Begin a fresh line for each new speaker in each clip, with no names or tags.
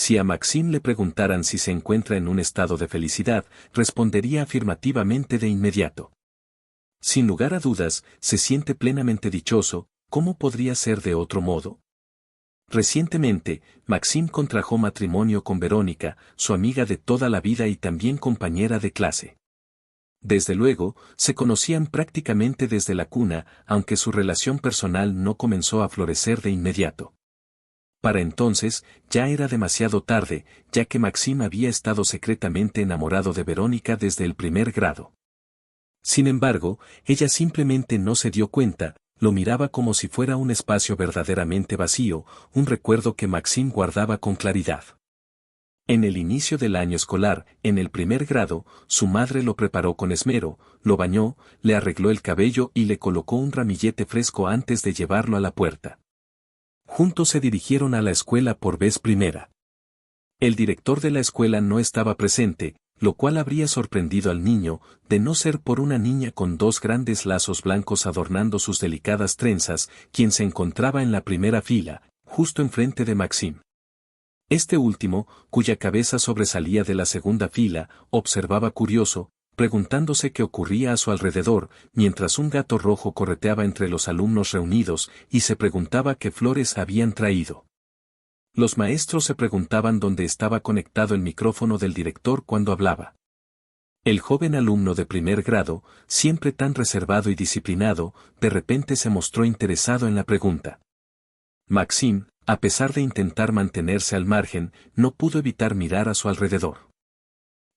Si a Maxim le preguntaran si se encuentra en un estado de felicidad, respondería afirmativamente de inmediato. Sin lugar a dudas, se siente plenamente dichoso. ¿Cómo podría ser de otro modo? Recientemente, Maxim contrajo matrimonio con Verónica, su amiga de toda la vida y también compañera de clase. Desde luego, se conocían prácticamente desde la cuna, aunque su relación personal no comenzó a florecer de inmediato. Para entonces, ya era demasiado tarde, ya que Maxim había estado secretamente enamorado de Verónica desde el primer grado. Sin embargo, ella simplemente no se dio cuenta, lo miraba como si fuera un espacio verdaderamente vacío, un recuerdo que Maxim guardaba con claridad. En el inicio del año escolar, en el primer grado, su madre lo preparó con esmero, lo bañó, le arregló el cabello y le colocó un ramillete fresco antes de llevarlo a la puerta. Juntos se dirigieron a la escuela por vez primera. El director de la escuela no estaba presente, lo cual habría sorprendido al niño, de no ser por una niña con dos grandes lazos blancos adornando sus delicadas trenzas, quien se encontraba en la primera fila, justo enfrente de Maxim. Este último, cuya cabeza sobresalía de la segunda fila, observaba curioso, preguntándose qué ocurría a su alrededor, mientras un gato rojo correteaba entre los alumnos reunidos y se preguntaba qué flores habían traído. Los maestros se preguntaban dónde estaba conectado el micrófono del director cuando hablaba. El joven alumno de primer grado, siempre tan reservado y disciplinado, de repente se mostró interesado en la pregunta. Maxim, a pesar de intentar mantenerse al margen, no pudo evitar mirar a su alrededor.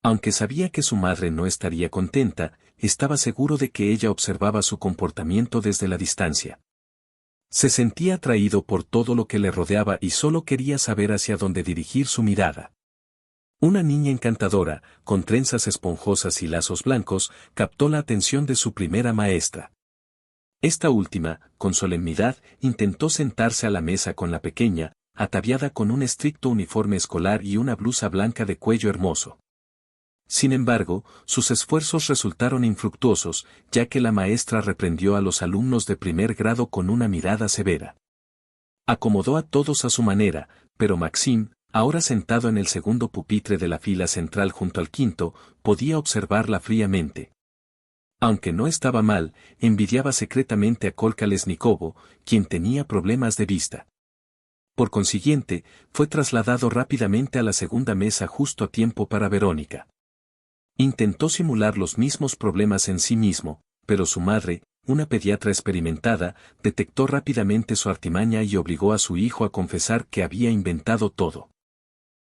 Aunque sabía que su madre no estaría contenta, estaba seguro de que ella observaba su comportamiento desde la distancia. Se sentía atraído por todo lo que le rodeaba y solo quería saber hacia dónde dirigir su mirada. Una niña encantadora, con trenzas esponjosas y lazos blancos, captó la atención de su primera maestra. Esta última, con solemnidad, intentó sentarse a la mesa con la pequeña, ataviada con un estricto uniforme escolar y una blusa blanca de cuello hermoso. Sin embargo, sus esfuerzos resultaron infructuosos, ya que la maestra reprendió a los alumnos de primer grado con una mirada severa. Acomodó a todos a su manera, pero Maxim, ahora sentado en el segundo pupitre de la fila central junto al quinto, podía observarla fríamente. Aunque no estaba mal, envidiaba secretamente a Kolkolesnikovo, quien tenía problemas de vista. Por consiguiente, fue trasladado rápidamente a la segunda mesa justo a tiempo para Verónica. Intentó simular los mismos problemas en sí mismo, pero su madre, una pediatra experimentada, detectó rápidamente su artimaña y obligó a su hijo a confesar que había inventado todo.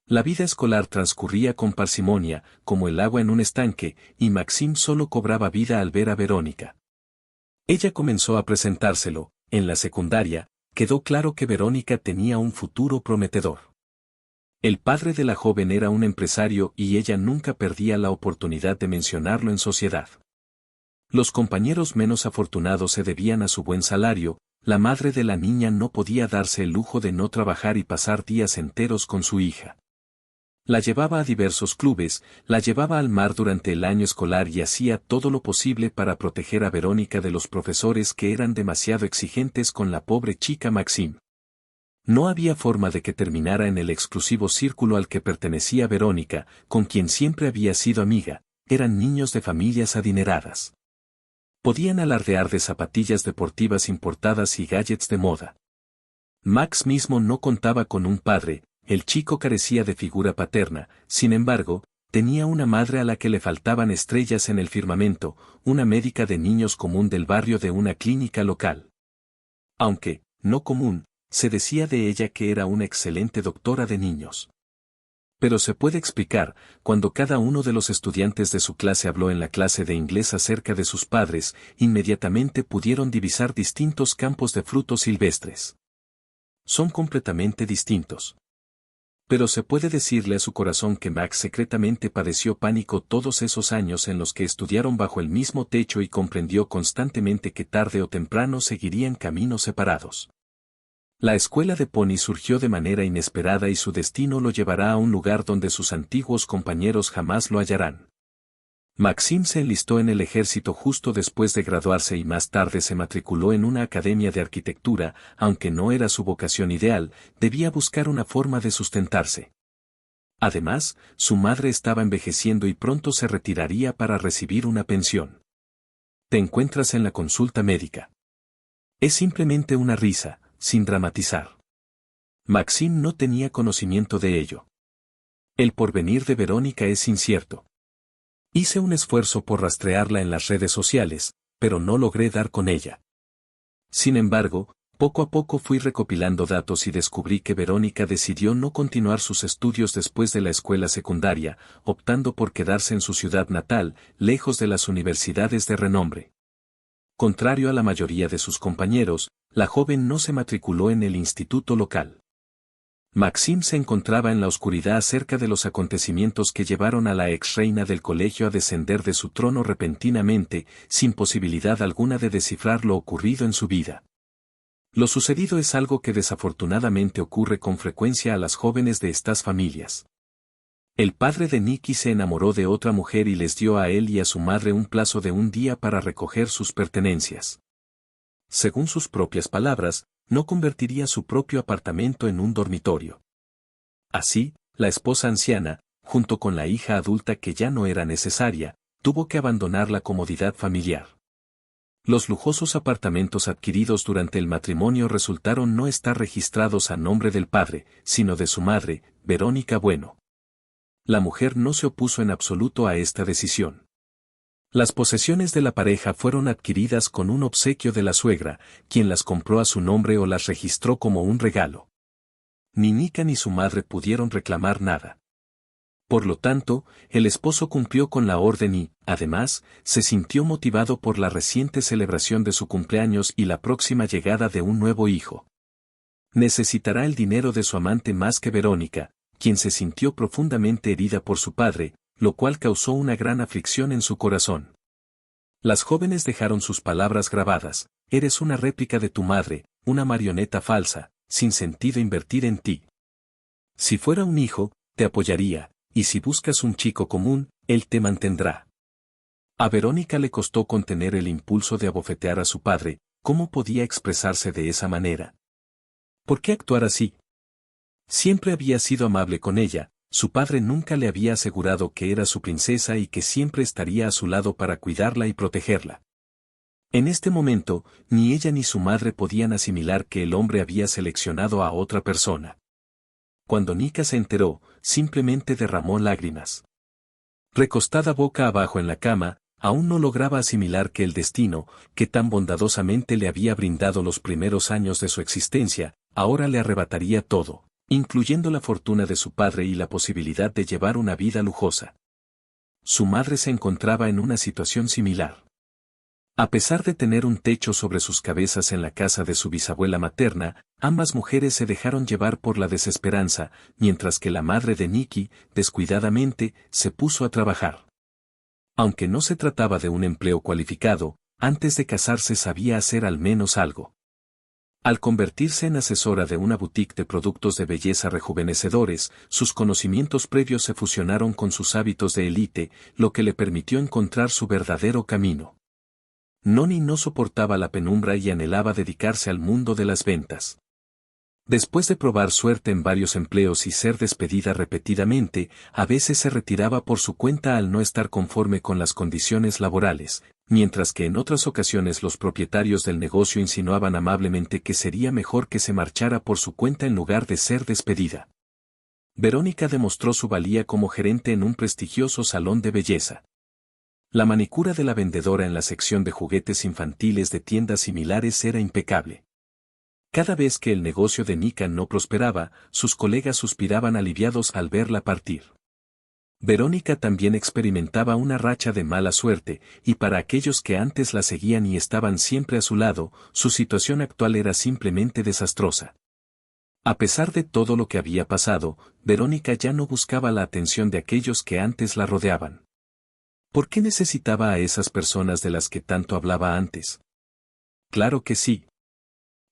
La vida escolar transcurría con parsimonia, como el agua en un estanque, y Maxim solo cobraba vida al ver a Verónica. Ella comenzó a presentárselo. En la secundaria, quedó claro que Verónica tenía un futuro prometedor. El padre de la joven era un empresario y ella nunca perdía la oportunidad de mencionarlo en sociedad. Los compañeros menos afortunados se debían a su buen salario, la madre de la niña no podía darse el lujo de no trabajar y pasar días enteros con su hija. La llevaba a diversos clubes, la llevaba al mar durante el año escolar y hacía todo lo posible para proteger a Verónica de los profesores que eran demasiado exigentes con la pobre chica Maxim. No había forma de que terminara en el exclusivo círculo al que pertenecía Verónica, con quien siempre había sido amiga, eran niños de familias adineradas. Podían alardear de zapatillas deportivas importadas y gadgets de moda. Max mismo no contaba con un padre, el chico carecía de figura paterna, sin embargo, tenía una madre a la que le faltaban estrellas en el firmamento, una médica de niños común del barrio de una clínica local. Aunque, no común, se decía de ella que era una excelente doctora de niños. Pero se puede explicar, cuando cada uno de los estudiantes de su clase habló en la clase de inglés acerca de sus padres, inmediatamente pudieron divisar distintos campos de frutos silvestres. Son completamente distintos. Pero se puede decirle a su corazón que Max secretamente padeció pánico todos esos años en los que estudiaron bajo el mismo techo y comprendió constantemente que tarde o temprano seguirían caminos separados. La escuela de Pony surgió de manera inesperada y su destino lo llevará a un lugar donde sus antiguos compañeros jamás lo hallarán. Maxim se enlistó en el ejército justo después de graduarse y más tarde se matriculó en una academia de arquitectura, aunque no era su vocación ideal, debía buscar una forma de sustentarse. Además, su madre estaba envejeciendo y pronto se retiraría para recibir una pensión. Te encuentras en la consulta médica. Es simplemente una risa, sin dramatizar. Maxime no tenía conocimiento de ello. El porvenir de Verónica es incierto. Hice un esfuerzo por rastrearla en las redes sociales, pero no logré dar con ella. Sin embargo, poco a poco fui recopilando datos y descubrí que Verónica decidió no continuar sus estudios después de la escuela secundaria, optando por quedarse en su ciudad natal, lejos de las universidades de renombre. Contrario a la mayoría de sus compañeros, la joven no se matriculó en el instituto local. Maxime se encontraba en la oscuridad acerca de los acontecimientos que llevaron a la ex reina del colegio a descender de su trono repentinamente, sin posibilidad alguna de descifrar lo ocurrido en su vida. Lo sucedido es algo que desafortunadamente ocurre con frecuencia a las jóvenes de estas familias. El padre de Nikki se enamoró de otra mujer y les dio a él y a su madre un plazo de un día para recoger sus pertenencias. Según sus propias palabras, no convertiría su propio apartamento en un dormitorio. Así, la esposa anciana, junto con la hija adulta que ya no era necesaria, tuvo que abandonar la comodidad familiar. Los lujosos apartamentos adquiridos durante el matrimonio resultaron no estar registrados a nombre del padre, sino de su madre, Verónica Bueno. La mujer no se opuso en absoluto a esta decisión. Las posesiones de la pareja fueron adquiridas con un obsequio de la suegra, quien las compró a su nombre o las registró como un regalo. Ni Nika ni su madre pudieron reclamar nada. Por lo tanto, el esposo cumplió con la orden y, además, se sintió motivado por la reciente celebración de su cumpleaños y la próxima llegada de un nuevo hijo. Necesitará el dinero de su amante más que Verónica, quien se sintió profundamente herida por su padre, lo cual causó una gran aflicción en su corazón. Las jóvenes dejaron sus palabras grabadas: eres una réplica de tu madre, una marioneta falsa, sin sentido invertir en ti. Si fuera un hijo, te apoyaría, y si buscas un chico común, él te mantendrá. A Verónica le costó contener el impulso de abofetear a su padre. ¿Cómo podía expresarse de esa manera? ¿Por qué actuar así? Siempre había sido amable con ella. Su padre nunca le había asegurado que era su princesa y que siempre estaría a su lado para cuidarla y protegerla. En este momento, ni ella ni su madre podían asimilar que el hombre había seleccionado a otra persona. Cuando Nika se enteró, simplemente derramó lágrimas. Recostada boca abajo en la cama, aún no lograba asimilar que el destino, que tan bondadosamente le había brindado los primeros años de su existencia, ahora le arrebataría todo, incluyendo la fortuna de su padre y la posibilidad de llevar una vida lujosa. Su madre se encontraba en una situación similar. A pesar de tener un techo sobre sus cabezas en la casa de su bisabuela materna, ambas mujeres se dejaron llevar por la desesperanza, mientras que la madre de Nikki, descuidadamente, se puso a trabajar. Aunque no se trataba de un empleo cualificado, antes de casarse sabía hacer al menos algo. Al convertirse en asesora de una boutique de productos de belleza rejuvenecedores, sus conocimientos previos se fusionaron con sus hábitos de élite, lo que le permitió encontrar su verdadero camino. Noni no soportaba la penumbra y anhelaba dedicarse al mundo de las ventas. Después de probar suerte en varios empleos y ser despedida repetidamente, a veces se retiraba por su cuenta al no estar conforme con las condiciones laborales, mientras que en otras ocasiones los propietarios del negocio insinuaban amablemente que sería mejor que se marchara por su cuenta en lugar de ser despedida. Verónica demostró su valía como gerente en un prestigioso salón de belleza. La manicura de la vendedora en la sección de juguetes infantiles de tiendas similares era impecable. Cada vez que el negocio de Nika no prosperaba, sus colegas suspiraban aliviados al verla partir. Verónica también experimentaba una racha de mala suerte, y para aquellos que antes la seguían y estaban siempre a su lado, su situación actual era simplemente desastrosa. A pesar de todo lo que había pasado, Verónica ya no buscaba la atención de aquellos que antes la rodeaban. ¿Por qué necesitaba a esas personas de las que tanto hablaba antes? Claro que sí.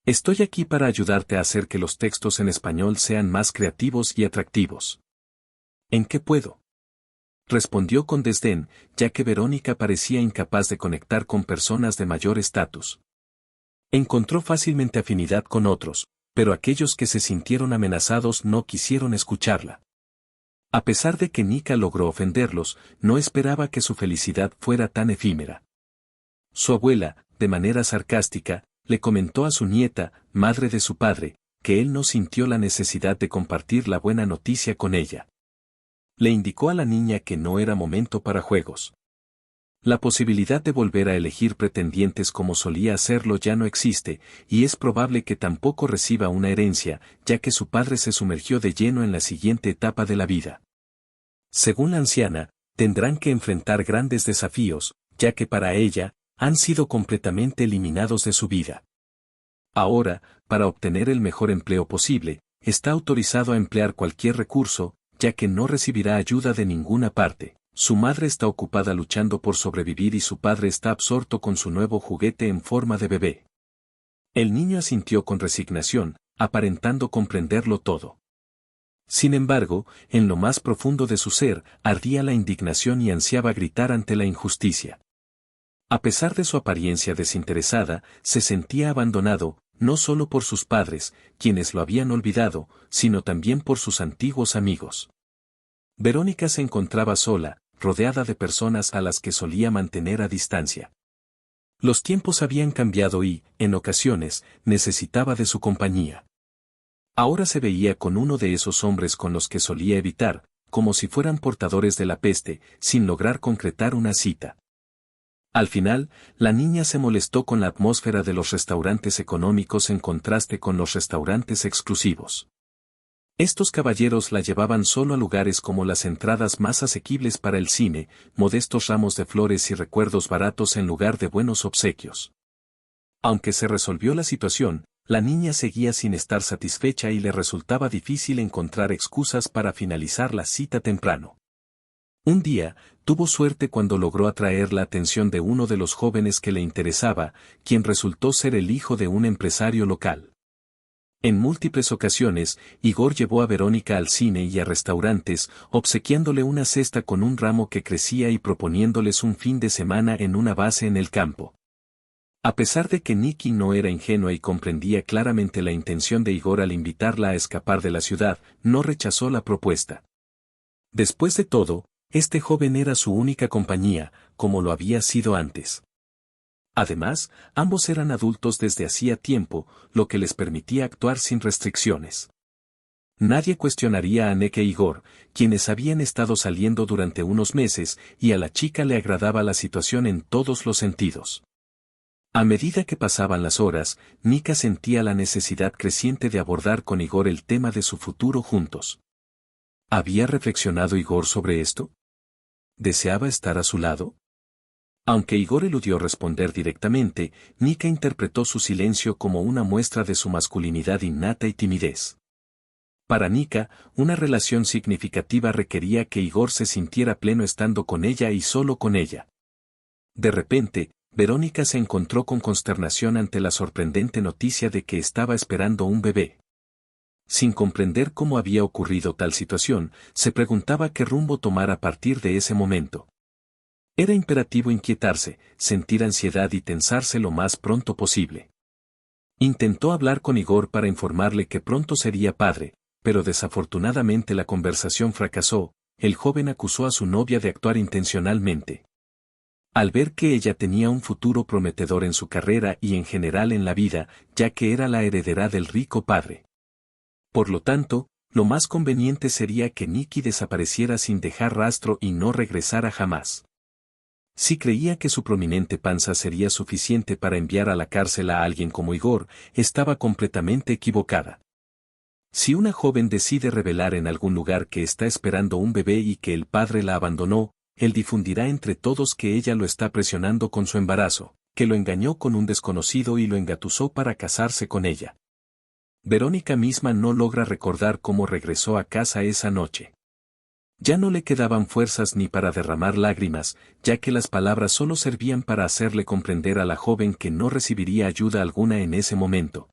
Estoy aquí para ayudarte a hacer que los textos en español sean más creativos y atractivos. ¿En qué puedo? Respondió con desdén, ya que Verónica parecía incapaz de conectar con personas de mayor estatus. Encontró fácilmente afinidad con otros, pero aquellos que se sintieron amenazados no quisieron escucharla. A pesar de que Nika logró ofenderlos, no esperaba que su felicidad fuera tan efímera. Su abuela, de manera sarcástica, le comentó a su nieta, madre de su padre, que él no sintió la necesidad de compartir la buena noticia con ella. Le indicó a la niña que no era momento para juegos. La posibilidad de volver a elegir pretendientes como solía hacerlo ya no existe, y es probable que tampoco reciba una herencia, ya que su padre se sumergió de lleno en la siguiente etapa de la vida. Según la anciana, tendrán que enfrentar grandes desafíos, ya que para ella, han sido completamente eliminados de su vida. Ahora, para obtener el mejor empleo posible, está autorizado a emplear cualquier recurso, ya que no recibirá ayuda de ninguna parte. Su madre está ocupada luchando por sobrevivir y su padre está absorto con su nuevo juguete en forma de bebé. El niño asintió con resignación, aparentando comprenderlo todo. Sin embargo, en lo más profundo de su ser, ardía la indignación y ansiaba gritar ante la injusticia. A pesar de su apariencia desinteresada, se sentía abandonado, no solo por sus padres, quienes lo habían olvidado, sino también por sus antiguos amigos. Verónica se encontraba sola, rodeada de personas a las que solía mantener a distancia. Los tiempos habían cambiado y, en ocasiones, necesitaba de su compañía. Ahora se veía con uno de esos hombres con los que solía evitar, como si fueran portadores de la peste, sin lograr concretar una cita. Al final, la niña se molestó con la atmósfera de los restaurantes económicos en contraste con los restaurantes exclusivos. Estos caballeros la llevaban solo a lugares como las entradas más asequibles para el cine, modestos ramos de flores y recuerdos baratos en lugar de buenos obsequios. Aunque se resolvió la situación, la niña seguía sin estar satisfecha y le resultaba difícil encontrar excusas para finalizar la cita temprano. Un día, tuvo suerte cuando logró atraer la atención de uno de los jóvenes que le interesaba, quien resultó ser el hijo de un empresario local. En múltiples ocasiones, Igor llevó a Verónica al cine y a restaurantes, obsequiándole una cesta con un ramo que crecía y proponiéndoles un fin de semana en una base en el campo. A pesar de que Nikki no era ingenua y comprendía claramente la intención de Igor al invitarla a escapar de la ciudad, no rechazó la propuesta. Después de todo, este joven era su única compañía, como lo había sido antes. Además, ambos eran adultos desde hacía tiempo, lo que les permitía actuar sin restricciones. Nadie cuestionaría a Neke e Igor, quienes habían estado saliendo durante unos meses, y a la chica le agradaba la situación en todos los sentidos. A medida que pasaban las horas, Nika sentía la necesidad creciente de abordar con Igor el tema de su futuro juntos. ¿Había reflexionado Igor sobre esto? ¿Deseaba estar a su lado? Aunque Igor eludió responder directamente, Nika interpretó su silencio como una muestra de su masculinidad innata y timidez. Para Nika, una relación significativa requería que Igor se sintiera pleno estando con ella y solo con ella. De repente, Verónica se encontró con consternación ante la sorprendente noticia de que estaba esperando un bebé. Sin comprender cómo había ocurrido tal situación, se preguntaba qué rumbo tomar a partir de ese momento. Era imperativo inquietarse, sentir ansiedad y tensarse lo más pronto posible. Intentó hablar con Igor para informarle que pronto sería padre, pero desafortunadamente la conversación fracasó. El joven acusó a su novia de actuar intencionalmente. Al ver que ella tenía un futuro prometedor en su carrera y en general en la vida, ya que era la heredera del rico padre. Por lo tanto, lo más conveniente sería que Nikki desapareciera sin dejar rastro y no regresara jamás. Si creía que su prominente panza sería suficiente para enviar a la cárcel a alguien como Igor, estaba completamente equivocada. Si una joven decide revelar en algún lugar que está esperando un bebé y que el padre la abandonó, él difundirá entre todos que ella lo está presionando con su embarazo, que lo engañó con un desconocido y lo engatusó para casarse con ella. Verónica misma no logra recordar cómo regresó a casa esa noche. Ya no le quedaban fuerzas ni para derramar lágrimas, ya que las palabras solo servían para hacerle comprender a la joven que no recibiría ayuda alguna en ese momento.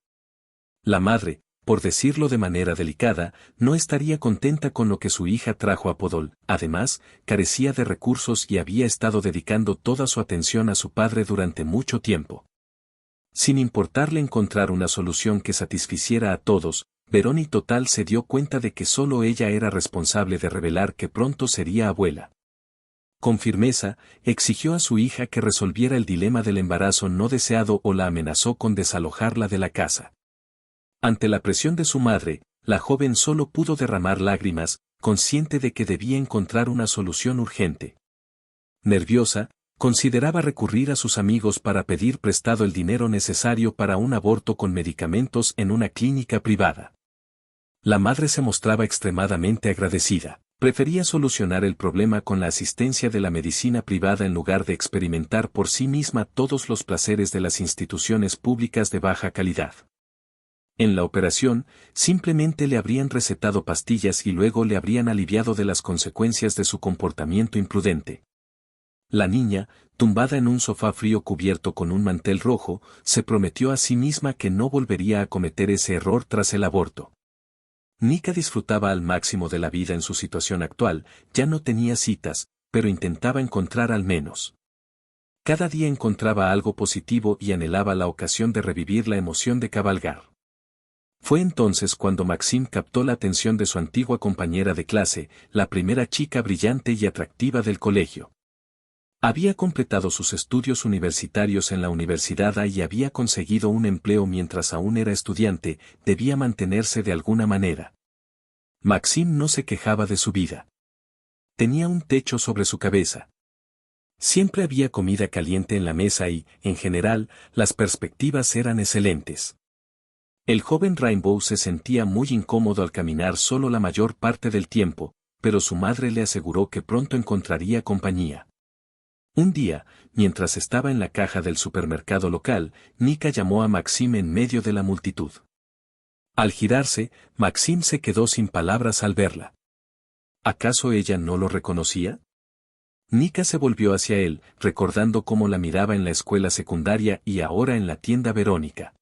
La madre, por decirlo de manera delicada, no estaría contenta con lo que su hija trajo a Podol. Además, carecía de recursos y había estado dedicando toda su atención a su padre durante mucho tiempo. Sin importarle encontrar una solución que satisficiera a todos, Verónica total se dio cuenta de que solo ella era responsable de revelar que pronto sería abuela. Con firmeza, exigió a su hija que resolviera el dilema del embarazo no deseado o la amenazó con desalojarla de la casa. Ante la presión de su madre, la joven solo pudo derramar lágrimas, consciente de que debía encontrar una solución urgente. Nerviosa, consideraba recurrir a sus amigos para pedir prestado el dinero necesario para un aborto con medicamentos en una clínica privada. La madre se mostraba extremadamente agradecida. Prefería solucionar el problema con la asistencia de la medicina privada en lugar de experimentar por sí misma todos los placeres de las instituciones públicas de baja calidad. En la operación, simplemente le habrían recetado pastillas y luego le habrían aliviado de las consecuencias de su comportamiento imprudente. La niña, tumbada en un sofá frío cubierto con un mantel rojo, se prometió a sí misma que no volvería a cometer ese error tras el aborto. Nika disfrutaba al máximo de la vida en su situación actual, ya no tenía citas, pero intentaba encontrar al menos. Cada día encontraba algo positivo y anhelaba la ocasión de revivir la emoción de cabalgar. Fue entonces cuando Maxim captó la atención de su antigua compañera de clase, la primera chica brillante y atractiva del colegio. Había completado sus estudios universitarios en la universidad y había conseguido un empleo mientras aún era estudiante, debía mantenerse de alguna manera. Maxim no se quejaba de su vida. Tenía un techo sobre su cabeza. Siempre había comida caliente en la mesa y, en general, las perspectivas eran excelentes. El joven Rainbow se sentía muy incómodo al caminar solo la mayor parte del tiempo, pero su madre le aseguró que pronto encontraría compañía. Un día, mientras estaba en la caja del supermercado local, Nika llamó a Maxim en medio de la multitud. Al girarse, Maxim se quedó sin palabras al verla. ¿Acaso ella no lo reconocía? Nika se volvió hacia él, recordando cómo la miraba en la escuela secundaria y ahora en la tienda Verónica.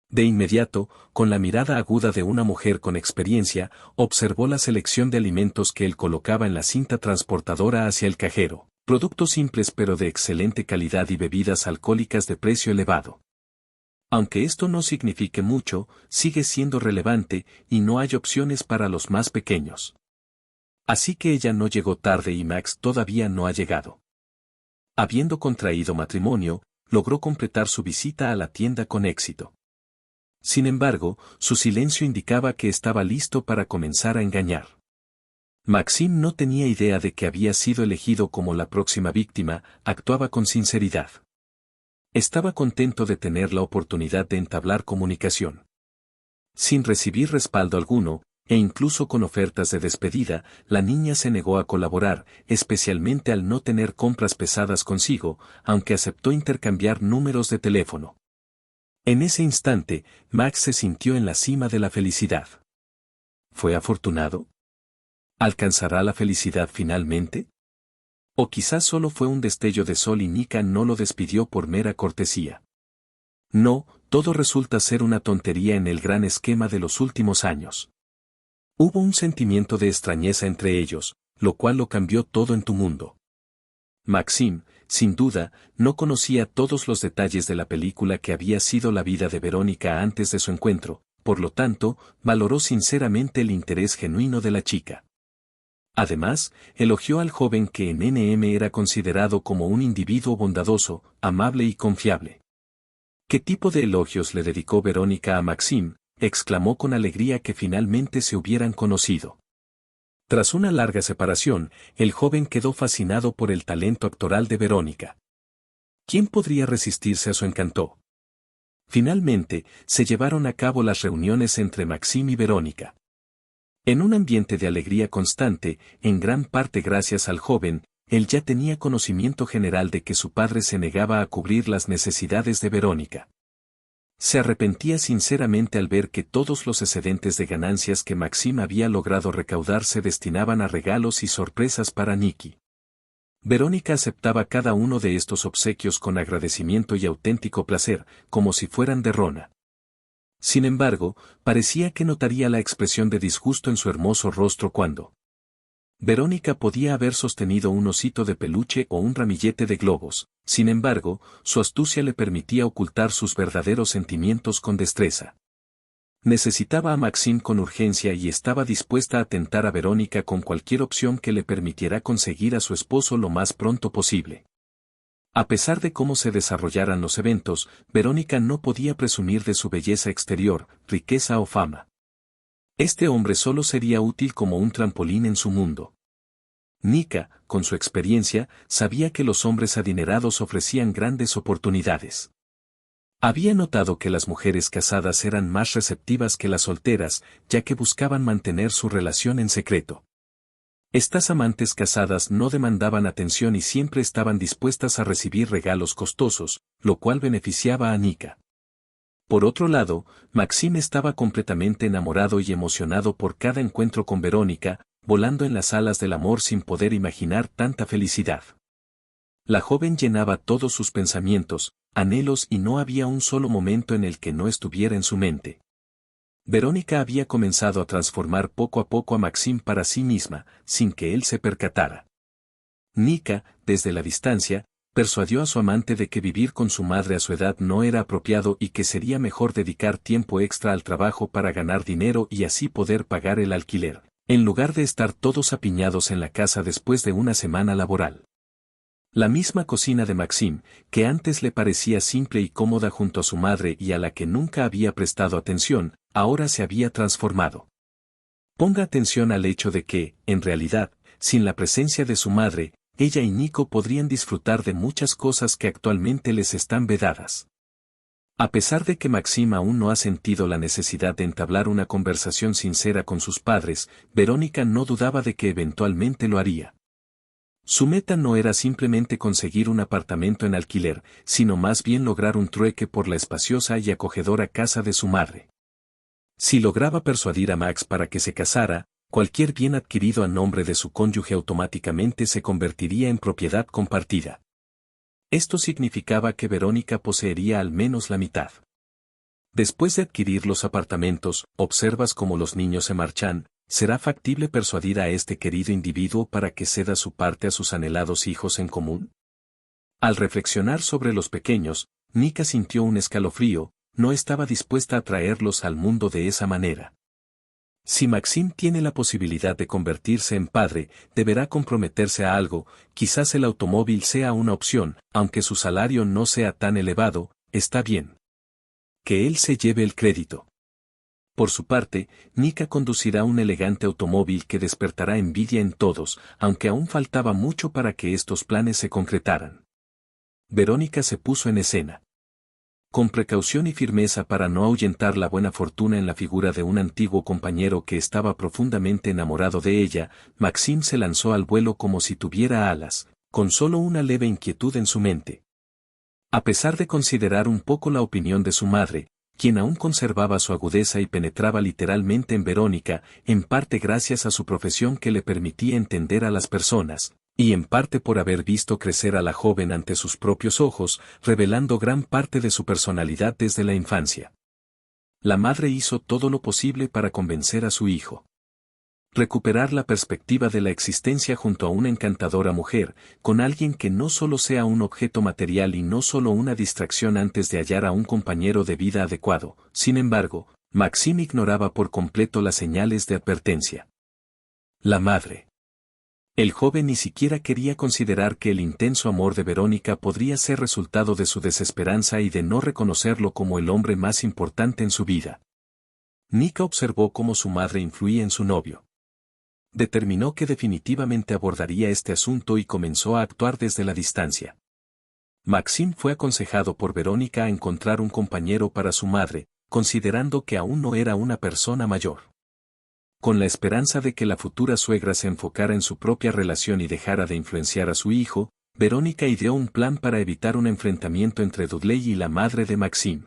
De inmediato, con la mirada aguda de una mujer con experiencia, observó la selección de alimentos que él colocaba en la cinta transportadora hacia el cajero. Productos simples pero de excelente calidad y bebidas alcohólicas de precio elevado. Aunque esto no signifique mucho, sigue siendo relevante y no hay opciones para los más pequeños. Así que ella no llegó tarde y Max todavía no ha llegado. Habiendo contraído matrimonio, logró completar su visita a la tienda con éxito. Sin embargo, su silencio indicaba que estaba listo para comenzar a engañar. Maxim no tenía idea de que había sido elegido como la próxima víctima, actuaba con sinceridad. Estaba contento de tener la oportunidad de entablar comunicación. Sin recibir respaldo alguno, e incluso con ofertas de despedida, la niña se negó a colaborar, especialmente al no tener compras pesadas consigo, aunque aceptó intercambiar números de teléfono. En ese instante, Max se sintió en la cima de la felicidad. ¿Fue afortunado? ¿Alcanzará la felicidad finalmente? O quizás solo fue un destello de sol y Nika no lo despidió por mera cortesía. No, todo resulta ser una tontería en el gran esquema de los últimos años. Hubo un sentimiento de extrañeza entre ellos, lo cual lo cambió todo en tu mundo. Maxim, sin duda, no conocía todos los detalles de la película que había sido la vida de Verónica antes de su encuentro, por lo tanto, valoró sinceramente el interés genuino de la chica. Además, elogió al joven que en NM era considerado como un individuo bondadoso, amable y confiable. ¿Qué tipo de elogios le dedicó Verónica a Maxim?, exclamó con alegría que finalmente se hubieran conocido. Tras una larga separación, el joven quedó fascinado por el talento actoral de Verónica. ¿Quién podría resistirse a su encanto? Finalmente, se llevaron a cabo las reuniones entre Maxim y Verónica. En un ambiente de alegría constante, en gran parte gracias al joven, él ya tenía conocimiento general de que su padre se negaba a cubrir las necesidades de Verónica. Se arrepentía sinceramente al ver que todos los excedentes de ganancias que Maxim había logrado recaudar se destinaban a regalos y sorpresas para Nikki. Verónica aceptaba cada uno de estos obsequios con agradecimiento y auténtico placer, como si fueran de Rona. Sin embargo, parecía que notaría la expresión de disgusto en su hermoso rostro cuando Verónica podía haber sostenido un osito de peluche o un ramillete de globos, sin embargo, su astucia le permitía ocultar sus verdaderos sentimientos con destreza. Necesitaba a Maxim con urgencia y estaba dispuesta a tentar a Verónica con cualquier opción que le permitiera conseguir a su esposo lo más pronto posible. A pesar de cómo se desarrollaran los eventos, Verónica no podía presumir de su belleza exterior, riqueza o fama. Este hombre solo sería útil como un trampolín en su mundo. Nika, con su experiencia, sabía que los hombres adinerados ofrecían grandes oportunidades. Había notado que las mujeres casadas eran más receptivas que las solteras, ya que buscaban mantener su relación en secreto. Estas amantes casadas no demandaban atención y siempre estaban dispuestas a recibir regalos costosos, lo cual beneficiaba a Nika. Por otro lado, Maxim estaba completamente enamorado y emocionado por cada encuentro con Verónica, volando en las alas del amor sin poder imaginar tanta felicidad. La joven llenaba todos sus pensamientos, anhelos y no había un solo momento en el que no estuviera en su mente. Verónica había comenzado a transformar poco a poco a Maxim para sí misma, sin que él se percatara. Nika, desde la distancia, persuadió a su amante de que vivir con su madre a su edad no era apropiado y que sería mejor dedicar tiempo extra al trabajo para ganar dinero y así poder pagar el alquiler, en lugar de estar todos apiñados en la casa después de una semana laboral. La misma cocina de Maxim, que antes le parecía simple y cómoda junto a su madre y a la que nunca había prestado atención, ahora se había transformado. Ponga atención al hecho de que, en realidad, sin la presencia de su madre, ella y Nico podrían disfrutar de muchas cosas que actualmente les están vedadas. A pesar de que Maxim aún no ha sentido la necesidad de entablar una conversación sincera con sus padres, Verónica no dudaba de que eventualmente lo haría. Su meta no era simplemente conseguir un apartamento en alquiler, sino más bien lograr un trueque por la espaciosa y acogedora casa de su madre. Si lograba persuadir a Max para que se casara, cualquier bien adquirido a nombre de su cónyuge automáticamente se convertiría en propiedad compartida. Esto significaba que Verónica poseería al menos la mitad. Después de adquirir los apartamentos, observas cómo los niños se marchan. ¿Será factible persuadir a este querido individuo para que ceda su parte a sus anhelados hijos en común? Al reflexionar sobre los pequeños, Nika sintió un escalofrío, no estaba dispuesta a traerlos al mundo de esa manera. Si Maxim tiene la posibilidad de convertirse en padre, deberá comprometerse a algo, quizás el automóvil sea una opción, aunque su salario no sea tan elevado, está bien. Que él se lleve el crédito. Por su parte, Nika conducirá un elegante automóvil que despertará envidia en todos, aunque aún faltaba mucho para que estos planes se concretaran. Verónica se puso en escena. Con precaución y firmeza para no ahuyentar la buena fortuna en la figura de un antiguo compañero que estaba profundamente enamorado de ella, Maxim se lanzó al vuelo como si tuviera alas, con solo una leve inquietud en su mente. A pesar de considerar un poco la opinión de su madre, quien aún conservaba su agudeza y penetraba literalmente en Verónica, en parte gracias a su profesión que le permitía entender a las personas, y en parte por haber visto crecer a la joven ante sus propios ojos, revelando gran parte de su personalidad desde la infancia. La madre hizo todo lo posible para convencer a su hijo. Recuperar la perspectiva de la existencia junto a una encantadora mujer, con alguien que no solo sea un objeto material y no solo una distracción antes de hallar a un compañero de vida adecuado. Sin embargo, Maxim ignoraba por completo las señales de advertencia. La madre. El joven ni siquiera quería considerar que el intenso amor de Verónica podría ser resultado de su desesperanza y de no reconocerlo como el hombre más importante en su vida. Nika observó cómo su madre influía en su novio. Determinó que definitivamente abordaría este asunto y comenzó a actuar desde la distancia. Maxim fue aconsejado por Verónica a encontrar un compañero para su madre, considerando que aún no era una persona mayor. Con la esperanza de que la futura suegra se enfocara en su propia relación y dejara de influenciar a su hijo, Verónica ideó un plan para evitar un enfrentamiento entre Dudley y la madre de Maxim.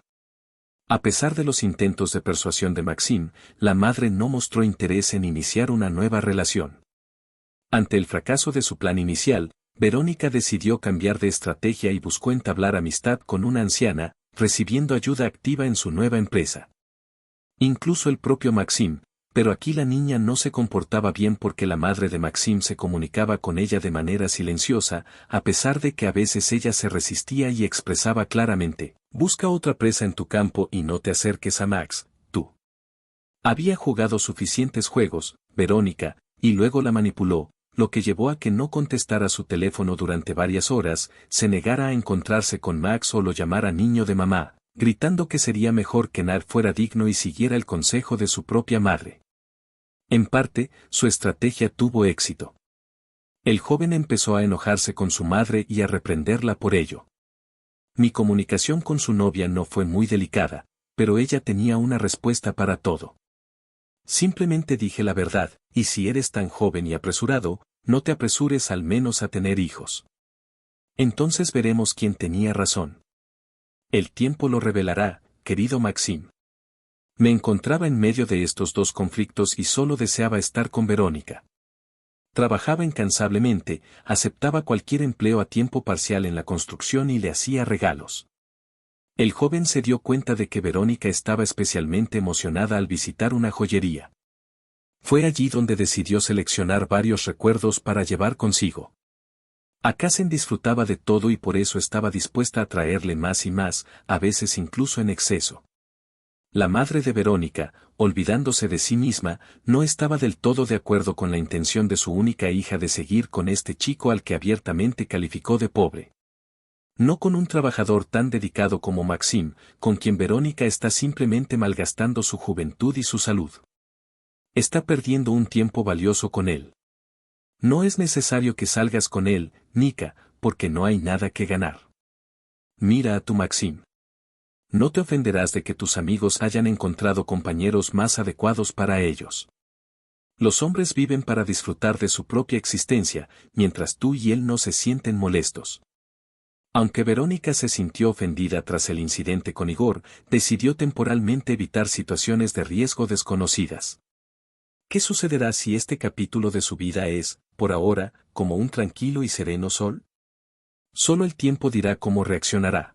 A pesar de los intentos de persuasión de Maxim, la madre no mostró interés en iniciar una nueva relación. Ante el fracaso de su plan inicial, Verónica decidió cambiar de estrategia y buscó entablar amistad con una anciana, recibiendo ayuda activa en su nueva empresa. Incluso el propio Maxim, pero aquí la niña no se comportaba bien porque la madre de Maxim se comunicaba con ella de manera silenciosa, a pesar de que a veces ella se resistía y expresaba claramente: busca otra presa en tu campo y no te acerques a Max, tú. Había jugado suficientes juegos, Verónica, y luego la manipuló, lo que llevó a que no contestara su teléfono durante varias horas, se negara a encontrarse con Max o lo llamara niño de mamá, gritando que sería mejor que Nat fuera digno y siguiera el consejo de su propia madre. En parte, su estrategia tuvo éxito. El joven empezó a enojarse con su madre y a reprenderla por ello. Mi comunicación con su novia no fue muy delicada, pero ella tenía una respuesta para todo. Simplemente dije la verdad, y si eres tan joven y apresurado, no te apresures al menos a tener hijos. Entonces veremos quién tenía razón. El tiempo lo revelará, querido Maxim. Me encontraba en medio de estos dos conflictos y solo deseaba estar con Verónica. Trabajaba incansablemente, aceptaba cualquier empleo a tiempo parcial en la construcción y le hacía regalos. El joven se dio cuenta de que Verónica estaba especialmente emocionada al visitar una joyería. Fue allí donde decidió seleccionar varios recuerdos para llevar consigo. Akasen disfrutaba de todo y por eso estaba dispuesta a traerle más y más, a veces incluso en exceso. La madre de Verónica, olvidándose de sí misma, no estaba del todo de acuerdo con la intención de su única hija de seguir con este chico al que abiertamente calificó de pobre. No con un trabajador tan dedicado como Maxim, con quien Verónica está simplemente malgastando su juventud y su salud. Está perdiendo un tiempo valioso con él. No es necesario que salgas con él, Nika, porque no hay nada que ganar. Mira a tu Maxim. No te ofenderás de que tus amigos hayan encontrado compañeros más adecuados para ellos. Los hombres viven para disfrutar de su propia existencia, mientras tú y él no se sienten molestos. Aunque Verónica se sintió ofendida tras el incidente con Igor, decidió temporalmente evitar situaciones de riesgo desconocidas. ¿Qué sucederá si este capítulo de su vida es, por ahora, como un tranquilo y sereno sol? Solo el tiempo dirá cómo reaccionará.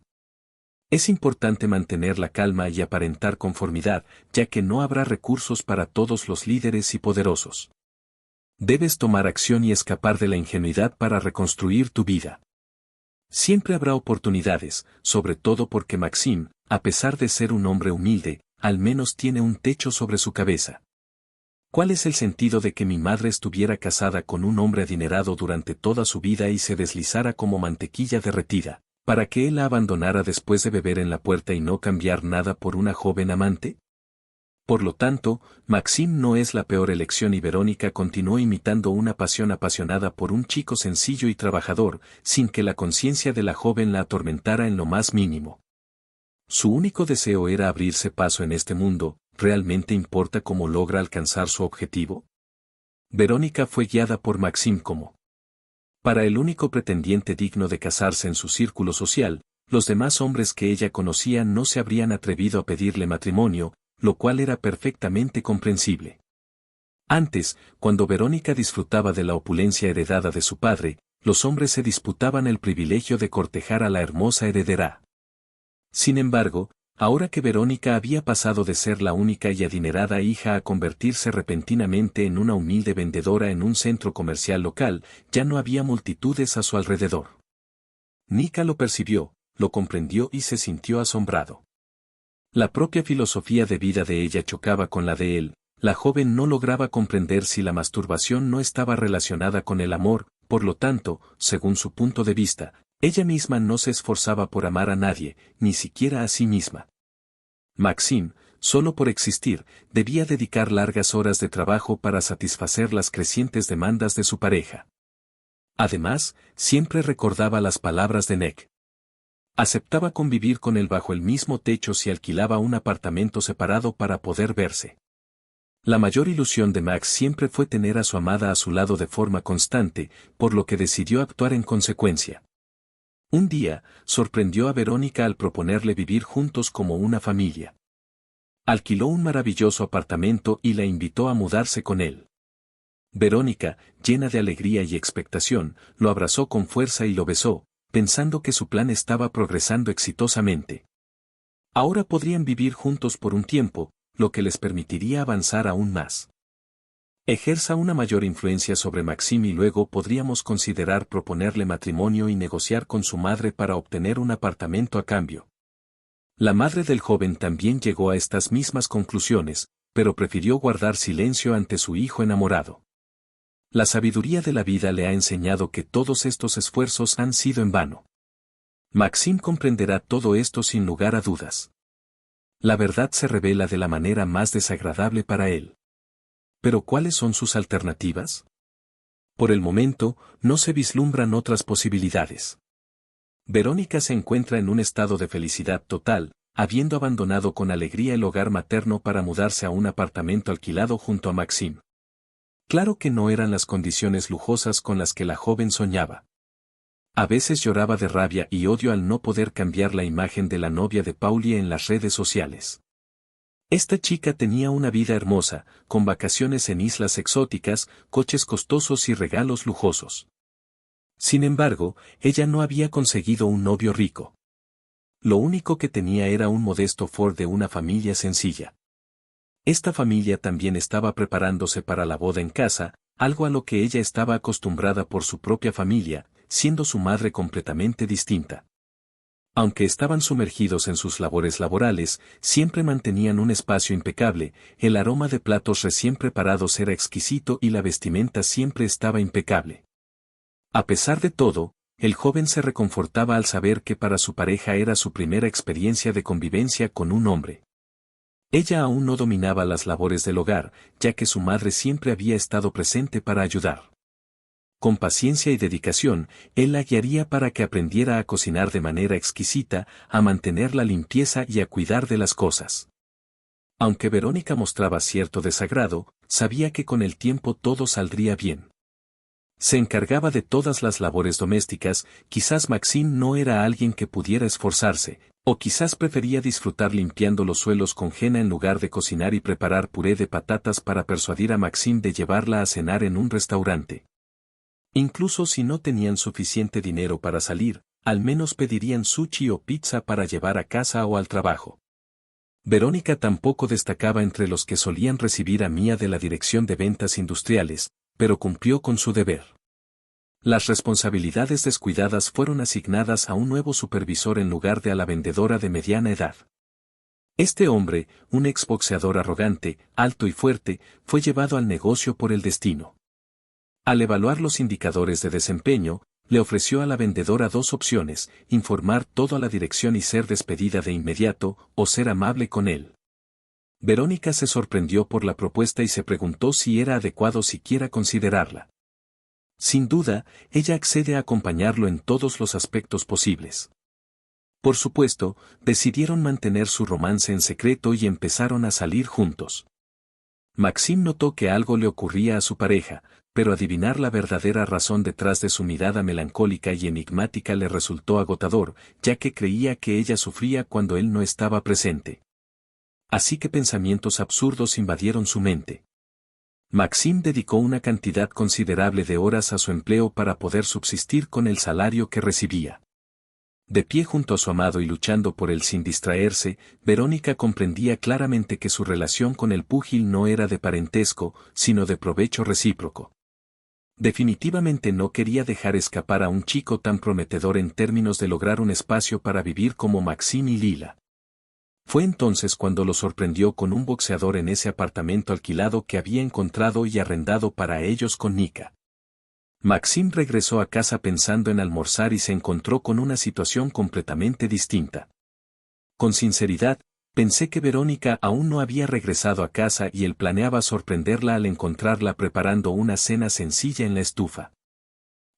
Es importante mantener la calma y aparentar conformidad, ya que no habrá recursos para todos los líderes y poderosos. Debes tomar acción y escapar de la ingenuidad para reconstruir tu vida. Siempre habrá oportunidades, sobre todo porque Maxim, a pesar de ser un hombre humilde, al menos tiene un techo sobre su cabeza. ¿Cuál es el sentido de que mi madre estuviera casada con un hombre adinerado durante toda su vida y se deslizara como mantequilla derretida, para que él la abandonara después de beber en la puerta y no cambiar nada por una joven amante? Por lo tanto, Maxim no es la peor elección y Verónica continuó imitando una pasión apasionada por un chico sencillo y trabajador, sin que la conciencia de la joven la atormentara en lo más mínimo. Su único deseo era abrirse paso en este mundo. ¿Realmente importa cómo logra alcanzar su objetivo? Verónica fue guiada por Maxim como para el único pretendiente digno de casarse en su círculo social. Los demás hombres que ella conocía no se habrían atrevido a pedirle matrimonio, lo cual era perfectamente comprensible. Antes, cuando Verónica disfrutaba de la opulencia heredada de su padre, los hombres se disputaban el privilegio de cortejar a la hermosa heredera. Sin embargo, ahora que Verónica había pasado de ser la única y adinerada hija a convertirse repentinamente en una humilde vendedora en un centro comercial local, ya no había multitudes a su alrededor. Nika lo percibió, lo comprendió y se sintió asombrado. La propia filosofía de vida de ella chocaba con la de él. La joven no lograba comprender si la masturbación no estaba relacionada con el amor, por lo tanto, según su punto de vista, ella misma no se esforzaba por amar a nadie, ni siquiera a sí misma. Maxim, solo por existir, debía dedicar largas horas de trabajo para satisfacer las crecientes demandas de su pareja. Además, siempre recordaba las palabras de Nick. Aceptaba convivir con él bajo el mismo techo si alquilaba un apartamento separado para poder verse. La mayor ilusión de Max siempre fue tener a su amada a su lado de forma constante, por lo que decidió actuar en consecuencia. Un día, sorprendió a Verónica al proponerle vivir juntos como una familia. Alquiló un maravilloso apartamento y la invitó a mudarse con él. Verónica, llena de alegría y expectación, lo abrazó con fuerza y lo besó, pensando que su plan estaba progresando exitosamente. Ahora podrían vivir juntos por un tiempo, lo que les permitiría avanzar aún más. Ejerza una mayor influencia sobre Maxim y luego podríamos considerar proponerle matrimonio y negociar con su madre para obtener un apartamento a cambio. La madre del joven también llegó a estas mismas conclusiones, pero prefirió guardar silencio ante su hijo enamorado. La sabiduría de la vida le ha enseñado que todos estos esfuerzos han sido en vano. Maxim comprenderá todo esto sin lugar a dudas. La verdad se revela de la manera más desagradable para él. ¿Pero cuáles son sus alternativas? Por el momento, no se vislumbran otras posibilidades. Verónica se encuentra en un estado de felicidad total, habiendo abandonado con alegría el hogar materno para mudarse a un apartamento alquilado junto a Maxim. Claro que no eran las condiciones lujosas con las que la joven soñaba. A veces lloraba de rabia y odio al no poder cambiar la imagen de la novia de Paulie en las redes sociales. Esta chica tenía una vida hermosa, con vacaciones en islas exóticas, coches costosos y regalos lujosos. Sin embargo, ella no había conseguido un novio rico. Lo único que tenía era un modesto Ford de una familia sencilla. Esta familia también estaba preparándose para la boda en casa, algo a lo que ella estaba acostumbrada por su propia familia, siendo su madre completamente distinta. Aunque estaban sumergidos en sus labores laborales, siempre mantenían un espacio impecable, el aroma de platos recién preparados era exquisito y la vestimenta siempre estaba impecable. A pesar de todo, el joven se reconfortaba al saber que para su pareja era su primera experiencia de convivencia con un hombre. Ella aún no dominaba las labores del hogar, ya que su madre siempre había estado presente para ayudar. Con paciencia y dedicación, él la guiaría para que aprendiera a cocinar de manera exquisita, a mantener la limpieza y a cuidar de las cosas. Aunque Verónica mostraba cierto desagrado, sabía que con el tiempo todo saldría bien. Se encargaba de todas las labores domésticas, quizás Maxim no era alguien que pudiera esforzarse, o quizás prefería disfrutar limpiando los suelos con henna en lugar de cocinar y preparar puré de patatas para persuadir a Maxim de llevarla a cenar en un restaurante. Incluso si no tenían suficiente dinero para salir, al menos pedirían sushi o pizza para llevar a casa o al trabajo. Verónica tampoco destacaba entre los que solían recibir a Mía de la Dirección de Ventas Industriales, pero cumplió con su deber. Las responsabilidades descuidadas fueron asignadas a un nuevo supervisor en lugar de a la vendedora de mediana edad. Este hombre, un exboxeador arrogante, alto y fuerte, fue llevado al negocio por el destino. Al evaluar los indicadores de desempeño, le ofreció a la vendedora dos opciones: informar todo a la dirección y ser despedida de inmediato, o ser amable con él. Verónica se sorprendió por la propuesta y se preguntó si era adecuado siquiera considerarla. Sin duda, ella accede a acompañarlo en todos los aspectos posibles. Por supuesto, decidieron mantener su romance en secreto y empezaron a salir juntos. Maxim notó que algo le ocurría a su pareja, pero adivinar la verdadera razón detrás de su mirada melancólica y enigmática le resultó agotador, ya que creía que ella sufría cuando él no estaba presente. Así que pensamientos absurdos invadieron su mente. Maxim dedicó una cantidad considerable de horas a su empleo para poder subsistir con el salario que recibía. De pie junto a su amado y luchando por él sin distraerse, Verónica comprendía claramente que su relación con el púgil no era de parentesco, sino de provecho recíproco. Definitivamente no quería dejar escapar a un chico tan prometedor en términos de lograr un espacio para vivir como Maxim y Lila. Fue entonces cuando lo sorprendió con un boxeador en ese apartamento alquilado que había encontrado y arrendado para ellos con Nika. Maxim regresó a casa pensando en almorzar y se encontró con una situación completamente distinta. Con sinceridad, pensé que Verónica aún no había regresado a casa y él planeaba sorprenderla al encontrarla preparando una cena sencilla en la estufa.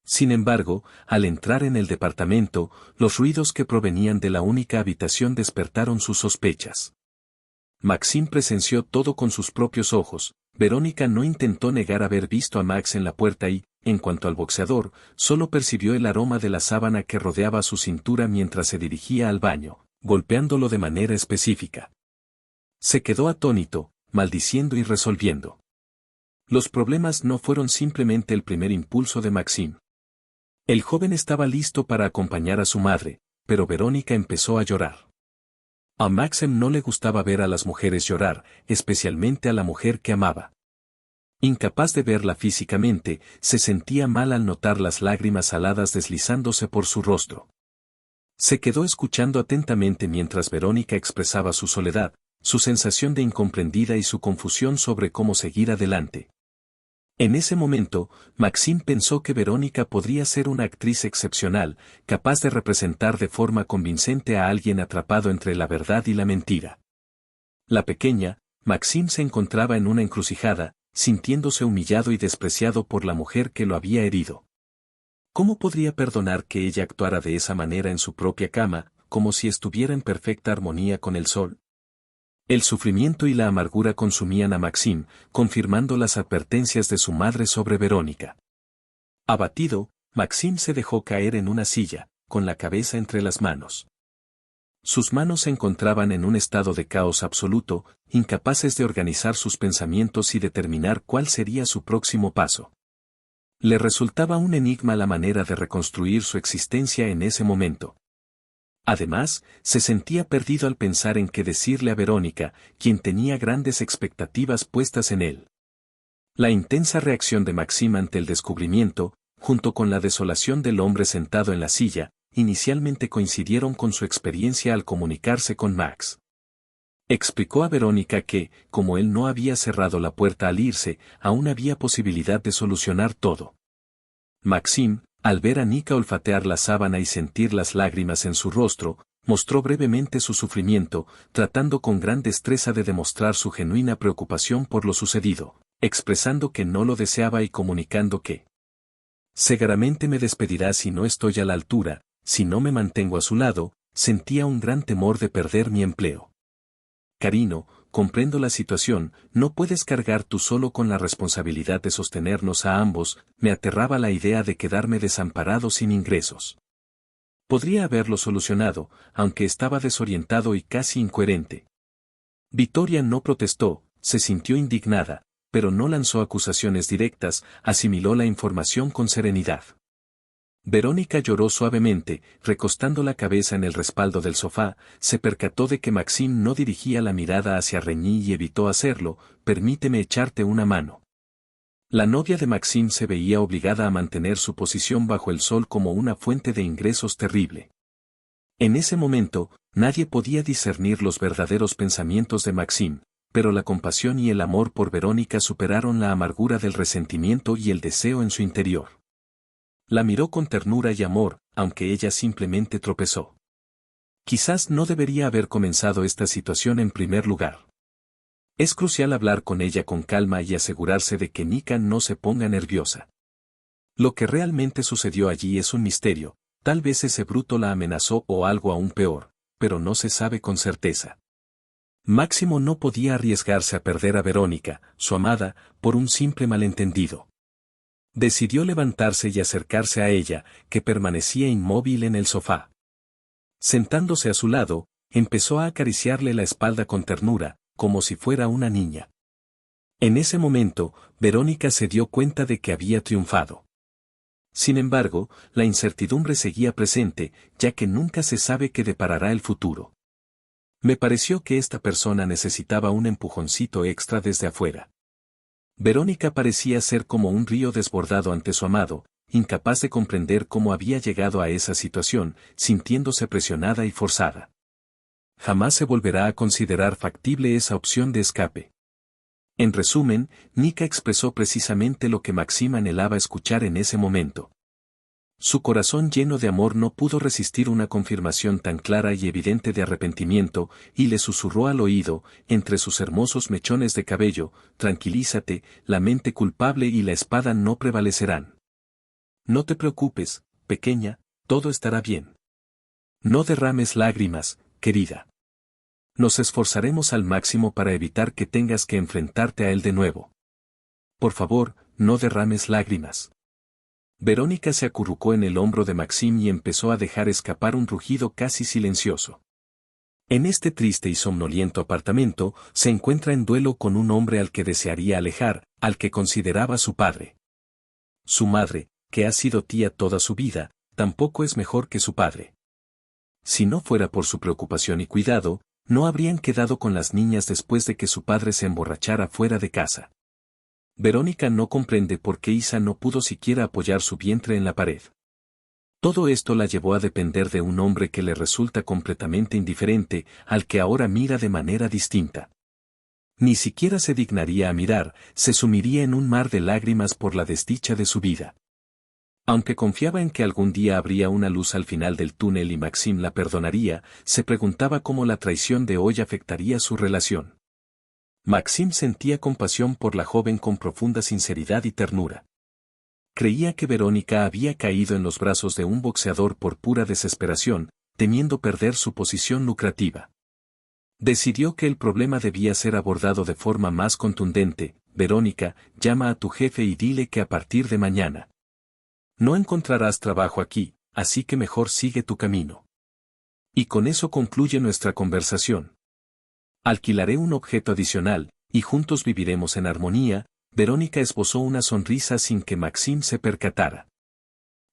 Sin embargo, al entrar en el departamento, los ruidos que provenían de la única habitación despertaron sus sospechas. Maxim presenció todo con sus propios ojos. Verónica no intentó negar haber visto a Max en la puerta y, en cuanto al boxeador, solo percibió el aroma de la sábana que rodeaba su cintura mientras se dirigía al baño, golpeándolo de manera específica. Se quedó atónito, maldiciendo y resolviendo. Los problemas no fueron simplemente el primer impulso de Maxim. El joven estaba listo para acompañar a su madre, pero Verónica empezó a llorar. A Maxim no le gustaba ver a las mujeres llorar, especialmente a la mujer que amaba. Incapaz de verla físicamente, se sentía mal al notar las lágrimas saladas deslizándose por su rostro. Se quedó escuchando atentamente mientras Verónica expresaba su soledad, su sensación de incomprendida y su confusión sobre cómo seguir adelante. En ese momento, Maxime pensó que Verónica podría ser una actriz excepcional, capaz de representar de forma convincente a alguien atrapado entre la verdad y la mentira. La pequeña, Maxime se encontraba en una encrucijada, sintiéndose humillado y despreciado por la mujer que lo había herido. ¿Cómo podría perdonar que ella actuara de esa manera en su propia cama, como si estuviera en perfecta armonía con el sol? El sufrimiento y la amargura consumían a Maxime, confirmando las advertencias de su madre sobre Verónica. Abatido, Maxime se dejó caer en una silla, con la cabeza entre las manos. Sus manos se encontraban en un estado de caos absoluto, incapaces de organizar sus pensamientos y determinar cuál sería su próximo paso. Le resultaba un enigma la manera de reconstruir su existencia en ese momento. Además, se sentía perdido al pensar en qué decirle a Verónica, quien tenía grandes expectativas puestas en él. La intensa reacción de Maxime ante el descubrimiento, junto con la desolación del hombre sentado en la silla, inicialmente coincidieron con su experiencia al comunicarse con Max. Explicó a Verónica que, como él no había cerrado la puerta al irse, aún había posibilidad de solucionar todo. Maxime, al ver a Nika olfatear la sábana y sentir las lágrimas en su rostro, mostró brevemente su sufrimiento, tratando con gran destreza de demostrar su genuina preocupación por lo sucedido, expresando que no lo deseaba y comunicando que seguramente me despedirá si no estoy a la altura, si no me mantengo a su lado, sentía un gran temor de perder mi empleo. Carino, comprendo la situación, no puedes cargar tú solo con la responsabilidad de sostenernos a ambos, me aterraba la idea de quedarme desamparado sin ingresos. Podría haberlo solucionado, aunque estaba desorientado y casi incoherente. Victoria no protestó, se sintió indignada, pero no lanzó acusaciones directas, asimiló la información con serenidad. Verónica lloró suavemente, recostando la cabeza en el respaldo del sofá, se percató de que Maxime no dirigía la mirada hacia Reñí y evitó hacerlo, permíteme echarte una mano. La novia de Maxime se veía obligada a mantener su posición bajo el sol como una fuente de ingresos terrible. En ese momento, nadie podía discernir los verdaderos pensamientos de Maxime, pero la compasión y el amor por Verónica superaron la amargura del resentimiento y el deseo en su interior. La miró con ternura y amor, aunque ella simplemente tropezó. Quizás no debería haber comenzado esta situación en primer lugar. Es crucial hablar con ella con calma y asegurarse de que Nika no se ponga nerviosa. Lo que realmente sucedió allí es un misterio, tal vez ese bruto la amenazó o algo aún peor, pero no se sabe con certeza. Máximo no podía arriesgarse a perder a Verónica, su amada, por un simple malentendido. Decidió levantarse y acercarse a ella, que permanecía inmóvil en el sofá. Sentándose a su lado, empezó a acariciarle la espalda con ternura, como si fuera una niña. En ese momento, Verónica se dio cuenta de que había triunfado. Sin embargo, la incertidumbre seguía presente, ya que nunca se sabe qué deparará el futuro. Me pareció que esta persona necesitaba un empujoncito extra desde afuera. Verónica parecía ser como un río desbordado ante su amado, incapaz de comprender cómo había llegado a esa situación, sintiéndose presionada y forzada. Jamás se volverá a considerar factible esa opción de escape. En resumen, Nika expresó precisamente lo que Maxime anhelaba escuchar en ese momento. Su corazón lleno de amor no pudo resistir una confirmación tan clara y evidente de arrepentimiento, y le susurró al oído, entre sus hermosos mechones de cabello, tranquilízate, la mente culpable y la espada no prevalecerán. No te preocupes, pequeña, todo estará bien. No derrames lágrimas, querida. Nos esforzaremos al máximo para evitar que tengas que enfrentarte a él de nuevo. Por favor, no derrames lágrimas. Verónica se acurrucó en el hombro de Maxime y empezó a dejar escapar un rugido casi silencioso. En este triste y somnoliento apartamento, se encuentra en duelo con un hombre al que desearía alejar, al que consideraba su padre. Su madre, que ha sido tía toda su vida, tampoco es mejor que su padre. Si no fuera por su preocupación y cuidado, no habrían quedado con las niñas después de que su padre se emborrachara fuera de casa. Verónica no comprende por qué Isa no pudo siquiera apoyar su vientre en la pared. Todo esto la llevó a depender de un hombre que le resulta completamente indiferente, al que ahora mira de manera distinta. Ni siquiera se dignaría a mirar, se sumiría en un mar de lágrimas por la desdicha de su vida. Aunque confiaba en que algún día habría una luz al final del túnel y Maxim la perdonaría, se preguntaba cómo la traición de hoy afectaría su relación. Maxim sentía compasión por la joven con profunda sinceridad y ternura. Creía que Verónica había caído en los brazos de un boxeador por pura desesperación, temiendo perder su posición lucrativa. Decidió que el problema debía ser abordado de forma más contundente. Verónica, llama a tu jefe y dile que a partir de mañana no encontrarás trabajo aquí, así que mejor sigue tu camino. Y con eso concluye nuestra conversación. Alquilaré un objeto adicional, y juntos viviremos en armonía. Verónica esbozó una sonrisa sin que Maxim se percatara.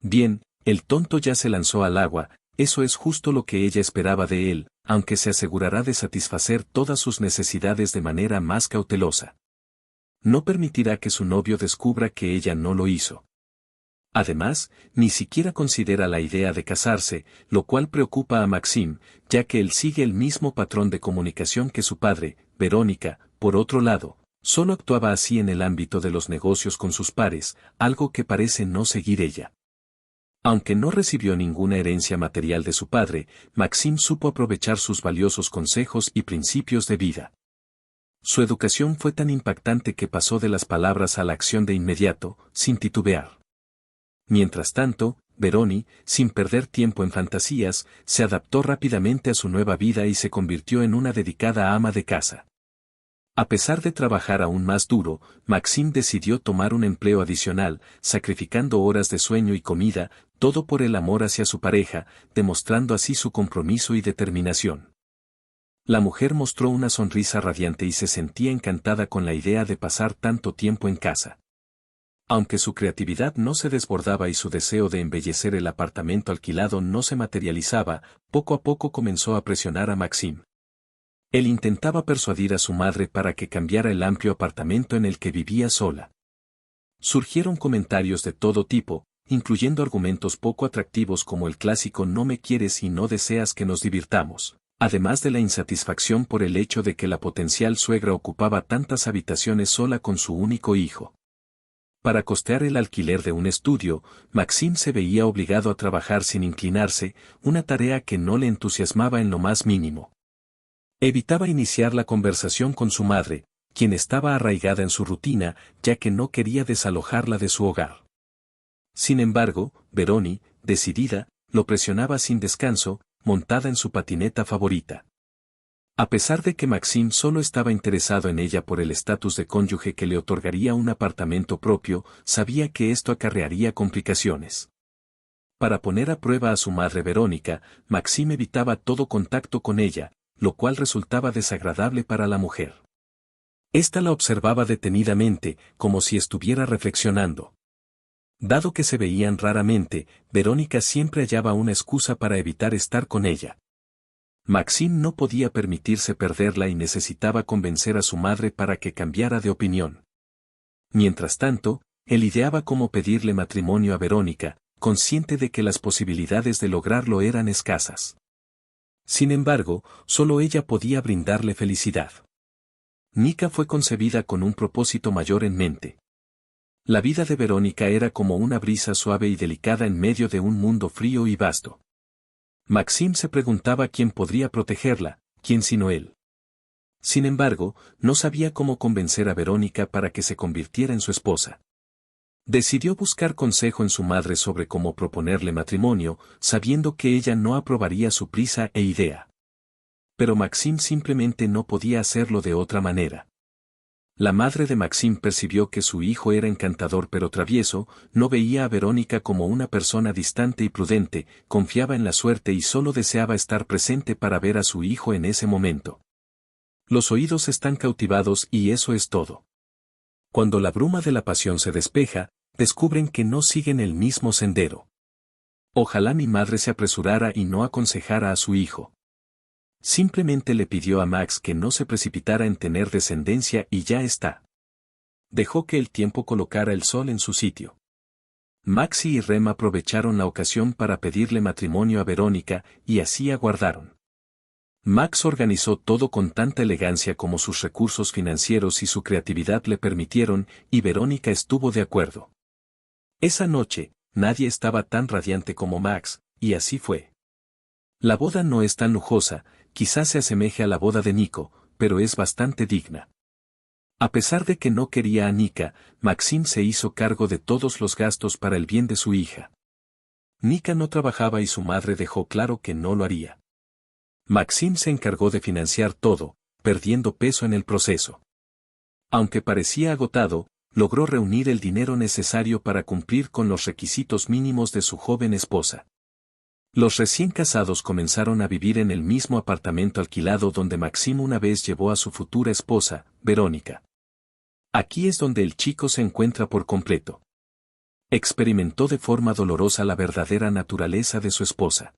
Bien, el tonto ya se lanzó al agua, eso es justo lo que ella esperaba de él, aunque se asegurará de satisfacer todas sus necesidades de manera más cautelosa. No permitirá que su novio descubra que ella no lo hizo. Además, ni siquiera considera la idea de casarse, lo cual preocupa a Maxim, ya que él sigue el mismo patrón de comunicación que su padre. Verónica, por otro lado, solo actuaba así en el ámbito de los negocios con sus pares, algo que parece no seguir ella. Aunque no recibió ninguna herencia material de su padre, Maxim supo aprovechar sus valiosos consejos y principios de vida. Su educación fue tan impactante que pasó de las palabras a la acción de inmediato, sin titubear. Mientras tanto, Veroni, sin perder tiempo en fantasías, se adaptó rápidamente a su nueva vida y se convirtió en una dedicada ama de casa. A pesar de trabajar aún más duro, Maxim decidió tomar un empleo adicional, sacrificando horas de sueño y comida, todo por el amor hacia su pareja, demostrando así su compromiso y determinación. La mujer mostró una sonrisa radiante y se sentía encantada con la idea de pasar tanto tiempo en casa. Aunque su creatividad no se desbordaba y su deseo de embellecer el apartamento alquilado no se materializaba, poco a poco comenzó a presionar a Maxim. Él intentaba persuadir a su madre para que cambiara el amplio apartamento en el que vivía sola. Surgieron comentarios de todo tipo, incluyendo argumentos poco atractivos como el clásico "no me quieres y no deseas que nos divirtamos", además de la insatisfacción por el hecho de que la potencial suegra ocupaba tantas habitaciones sola con su único hijo. Para costear el alquiler de un estudio, Maxim se veía obligado a trabajar sin inclinarse, una tarea que no le entusiasmaba en lo más mínimo. Evitaba iniciar la conversación con su madre, quien estaba arraigada en su rutina, ya que no quería desalojarla de su hogar. Sin embargo, Veroni, decidida, lo presionaba sin descanso, montada en su patineta favorita. A pesar de que Maxim solo estaba interesado en ella por el estatus de cónyuge que le otorgaría un apartamento propio, sabía que esto acarrearía complicaciones. Para poner a prueba a su madre Verónica, Maxim evitaba todo contacto con ella, lo cual resultaba desagradable para la mujer. Esta la observaba detenidamente, como si estuviera reflexionando. Dado que se veían raramente, Verónica siempre hallaba una excusa para evitar estar con ella. Maxim no podía permitirse perderla y necesitaba convencer a su madre para que cambiara de opinión. Mientras tanto, él ideaba cómo pedirle matrimonio a Verónica, consciente de que las posibilidades de lograrlo eran escasas. Sin embargo, solo ella podía brindarle felicidad. Nika fue concebida con un propósito mayor en mente. La vida de Verónica era como una brisa suave y delicada en medio de un mundo frío y vasto. Maxim se preguntaba quién podría protegerla, quién sino él. Sin embargo, no sabía cómo convencer a Verónica para que se convirtiera en su esposa. Decidió buscar consejo en su madre sobre cómo proponerle matrimonio, sabiendo que ella no aprobaría su prisa e idea. Pero Maxim simplemente no podía hacerlo de otra manera. La madre de Maxim percibió que su hijo era encantador pero travieso, no veía a Verónica como una persona distante y prudente, confiaba en la suerte y solo deseaba estar presente para ver a su hijo en ese momento. Los oídos están cautivados y eso es todo. Cuando la bruma de la pasión se despeja, descubren que no siguen el mismo sendero. Ojalá mi madre se apresurara y no aconsejara a su hijo. Simplemente le pidió a Max que no se precipitara en tener descendencia y ya está. Dejó que el tiempo colocara el sol en su sitio. Maxi y Rem aprovecharon la ocasión para pedirle matrimonio a Verónica, y así aguardaron. Max organizó todo con tanta elegancia como sus recursos financieros y su creatividad le permitieron, y Verónica estuvo de acuerdo. Esa noche, nadie estaba tan radiante como Max, y así fue. La boda no es tan lujosa, quizás se asemeje a la boda de Nico, pero es bastante digna. A pesar de que no quería a Nika, Maxim se hizo cargo de todos los gastos para el bien de su hija. Nika no trabajaba y su madre dejó claro que no lo haría. Maxim se encargó de financiar todo, perdiendo peso en el proceso. Aunque parecía agotado, logró reunir el dinero necesario para cumplir con los requisitos mínimos de su joven esposa. Los recién casados comenzaron a vivir en el mismo apartamento alquilado donde Maxim una vez llevó a su futura esposa, Verónica. Aquí es donde el chico se encuentra por completo. Experimentó de forma dolorosa la verdadera naturaleza de su esposa.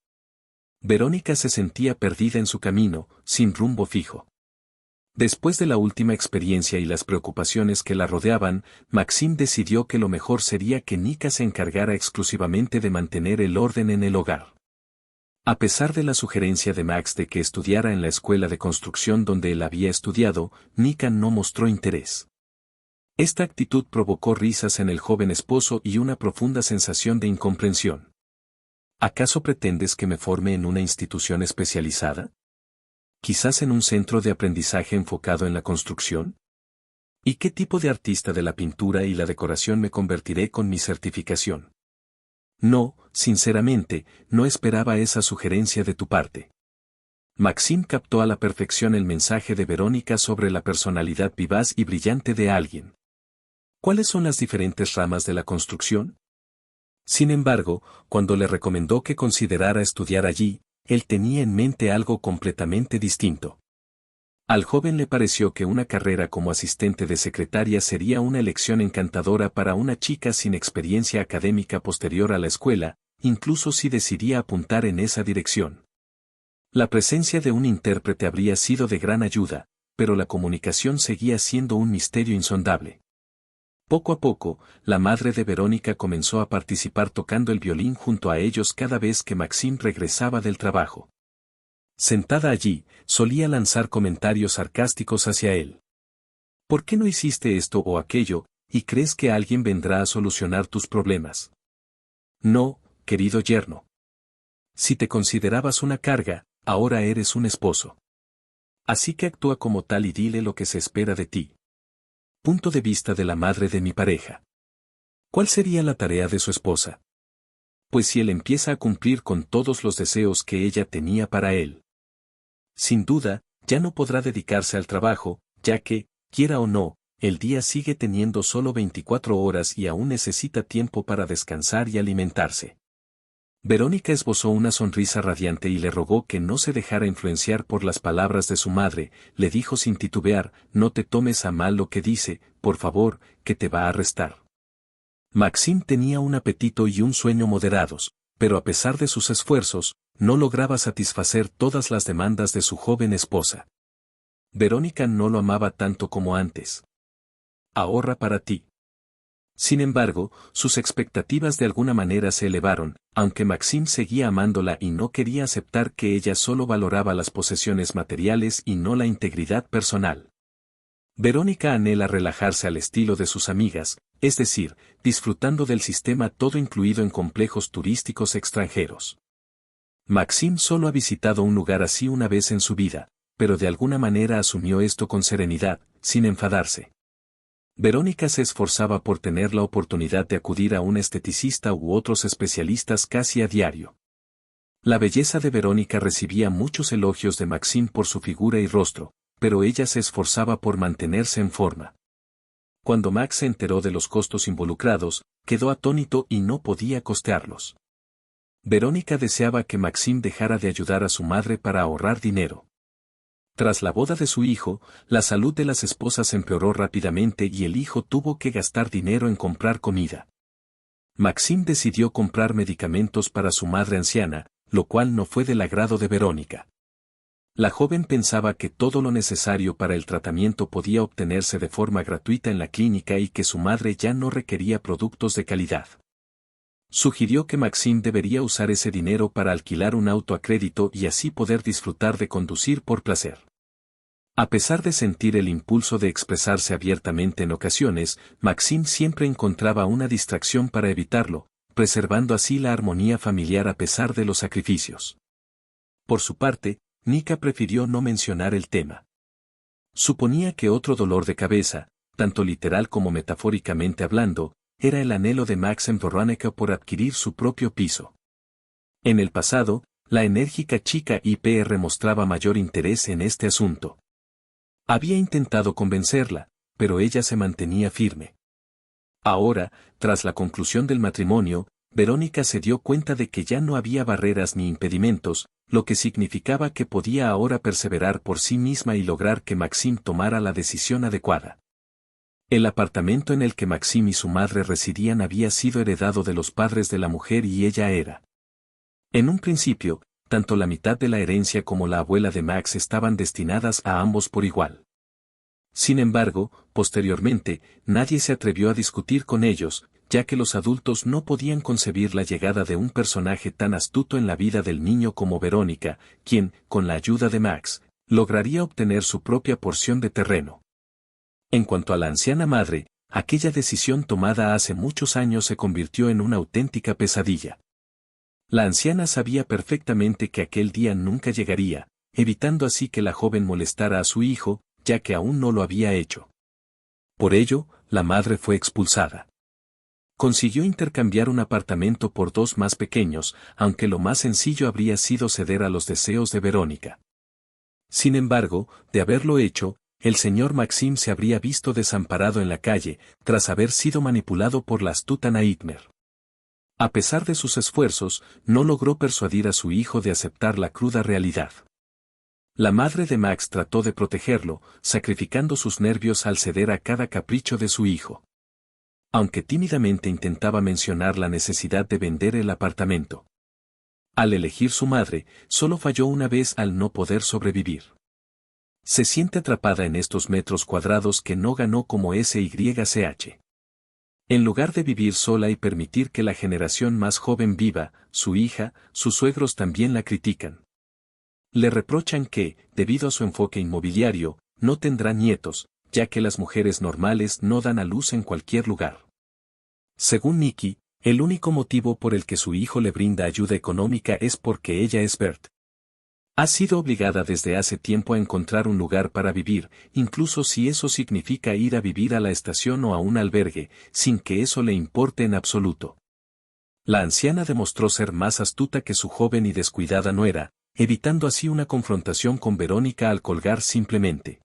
Verónica se sentía perdida en su camino, sin rumbo fijo. Después de la última experiencia y las preocupaciones que la rodeaban, Maxim decidió que lo mejor sería que Nika se encargara exclusivamente de mantener el orden en el hogar. A pesar de la sugerencia de Max de que estudiara en la escuela de construcción donde él había estudiado, Nika no mostró interés. Esta actitud provocó risas en el joven esposo y una profunda sensación de incomprensión. ¿Acaso pretendes que me forme en una institución especializada? ¿Quizás en un centro de aprendizaje enfocado en la construcción? ¿Y qué tipo de artista de la pintura y la decoración me convertiré con mi certificación? No, sinceramente, no esperaba esa sugerencia de tu parte. Maxim captó a la perfección el mensaje de Verónica sobre la personalidad vivaz y brillante de alguien. ¿Cuáles son las diferentes ramas de la construcción? Sin embargo, cuando le recomendó que considerara estudiar allí, él tenía en mente algo completamente distinto. Al joven le pareció que una carrera como asistente de secretaria sería una elección encantadora para una chica sin experiencia académica posterior a la escuela, incluso si decidía apuntar en esa dirección. La presencia de un intérprete habría sido de gran ayuda, pero la comunicación seguía siendo un misterio insondable. Poco a poco, la madre de Verónica comenzó a participar tocando el violín junto a ellos cada vez que Maxim regresaba del trabajo. Sentada allí, solía lanzar comentarios sarcásticos hacia él. ¿Por qué no hiciste esto o aquello, y crees que alguien vendrá a solucionar tus problemas? No, querido yerno. Si te considerabas una carga, ahora eres un esposo. Así que actúa como tal y dile lo que se espera de ti. Punto de vista de la madre de mi pareja. ¿Cuál sería la tarea de su esposa? Pues si él empieza a cumplir con todos los deseos que ella tenía para él. Sin duda, ya no podrá dedicarse al trabajo, ya que, quiera o no, el día sigue teniendo solo 24 horas y aún necesita tiempo para descansar y alimentarse. Verónica esbozó una sonrisa radiante y le rogó que no se dejara influenciar por las palabras de su madre, le dijo sin titubear, no te tomes a mal lo que dice, por favor, que te va a arrestar. Maxim tenía un apetito y un sueño moderados, pero a pesar de sus esfuerzos, no lograba satisfacer todas las demandas de su joven esposa. Verónica no lo amaba tanto como antes. Ahorra para ti. Sin embargo, sus expectativas de alguna manera se elevaron, aunque Maxim seguía amándola y no quería aceptar que ella solo valoraba las posesiones materiales y no la integridad personal. Verónica anhela relajarse al estilo de sus amigas, es decir, disfrutando del sistema todo incluido en complejos turísticos extranjeros. Maxim solo ha visitado un lugar así una vez en su vida, pero de alguna manera asumió esto con serenidad, sin enfadarse. Verónica se esforzaba por tener la oportunidad de acudir a un esteticista u otros especialistas casi a diario. La belleza de Verónica recibía muchos elogios de Maxim por su figura y rostro, pero ella se esforzaba por mantenerse en forma. Cuando Max se enteró de los costos involucrados, quedó atónito y no podía costearlos. Verónica deseaba que Maxim dejara de ayudar a su madre para ahorrar dinero. Tras la boda de su hijo, la salud de las esposas empeoró rápidamente y el hijo tuvo que gastar dinero en comprar comida. Maxim decidió comprar medicamentos para su madre anciana, lo cual no fue del agrado de Verónica. La joven pensaba que todo lo necesario para el tratamiento podía obtenerse de forma gratuita en la clínica y que su madre ya no requería productos de calidad. Sugirió que Maxime debería usar ese dinero para alquilar un auto a crédito y así poder disfrutar de conducir por placer. A pesar de sentir el impulso de expresarse abiertamente en ocasiones, Maxime siempre encontraba una distracción para evitarlo, preservando así la armonía familiar a pesar de los sacrificios. Por su parte, Nika prefirió no mencionar el tema. Suponía que otro dolor de cabeza, tanto literal como metafóricamente hablando, era el anhelo de Maxim Veronica por adquirir su propio piso. En el pasado, la enérgica chica IPR mostraba mayor interés en este asunto. Había intentado convencerla, pero ella se mantenía firme. Ahora, tras la conclusión del matrimonio, Verónica se dio cuenta de que ya no había barreras ni impedimentos, lo que significaba que podía ahora perseverar por sí misma y lograr que Maxim tomara la decisión adecuada. El apartamento en el que Maxim y su madre residían había sido heredado de los padres de la mujer y ella era. En un principio, tanto la mitad de la herencia como la abuela de Max estaban destinadas a ambos por igual. Sin embargo, posteriormente, nadie se atrevió a discutir con ellos, ya que los adultos no podían concebir la llegada de un personaje tan astuto en la vida del niño como Verónica, quien, con la ayuda de Max, lograría obtener su propia porción de terreno. En cuanto a la anciana madre, aquella decisión tomada hace muchos años se convirtió en una auténtica pesadilla. La anciana sabía perfectamente que aquel día nunca llegaría, evitando así que la joven molestara a su hijo, ya que aún no lo había hecho. Por ello, la madre fue expulsada. Consiguió intercambiar un apartamento por dos más pequeños, aunque lo más sencillo habría sido ceder a los deseos de Verónica. Sin embargo, de haberlo hecho, el señor Maxim se habría visto desamparado en la calle, tras haber sido manipulado por la astuta Nightmare. A pesar de sus esfuerzos, no logró persuadir a su hijo de aceptar la cruda realidad. La madre de Max trató de protegerlo, sacrificando sus nervios al ceder a cada capricho de su hijo. Aunque tímidamente intentaba mencionar la necesidad de vender el apartamento. Al elegir su madre, solo falló una vez al no poder sobrevivir. Se siente atrapada en estos metros cuadrados que no ganó como SYCH. En lugar de vivir sola y permitir que la generación más joven viva, su hija, sus suegros también la critican. Le reprochan que, debido a su enfoque inmobiliario, no tendrá nietos, ya que las mujeres normales no dan a luz en cualquier lugar. Según Nikki, el único motivo por el que su hijo le brinda ayuda económica es porque ella es Bert. Ha sido obligada desde hace tiempo a encontrar un lugar para vivir, incluso si eso significa ir a vivir a la estación o a un albergue, sin que eso le importe en absoluto. La anciana demostró ser más astuta que su joven y descuidada nuera, evitando así una confrontación con Verónica al colgar simplemente.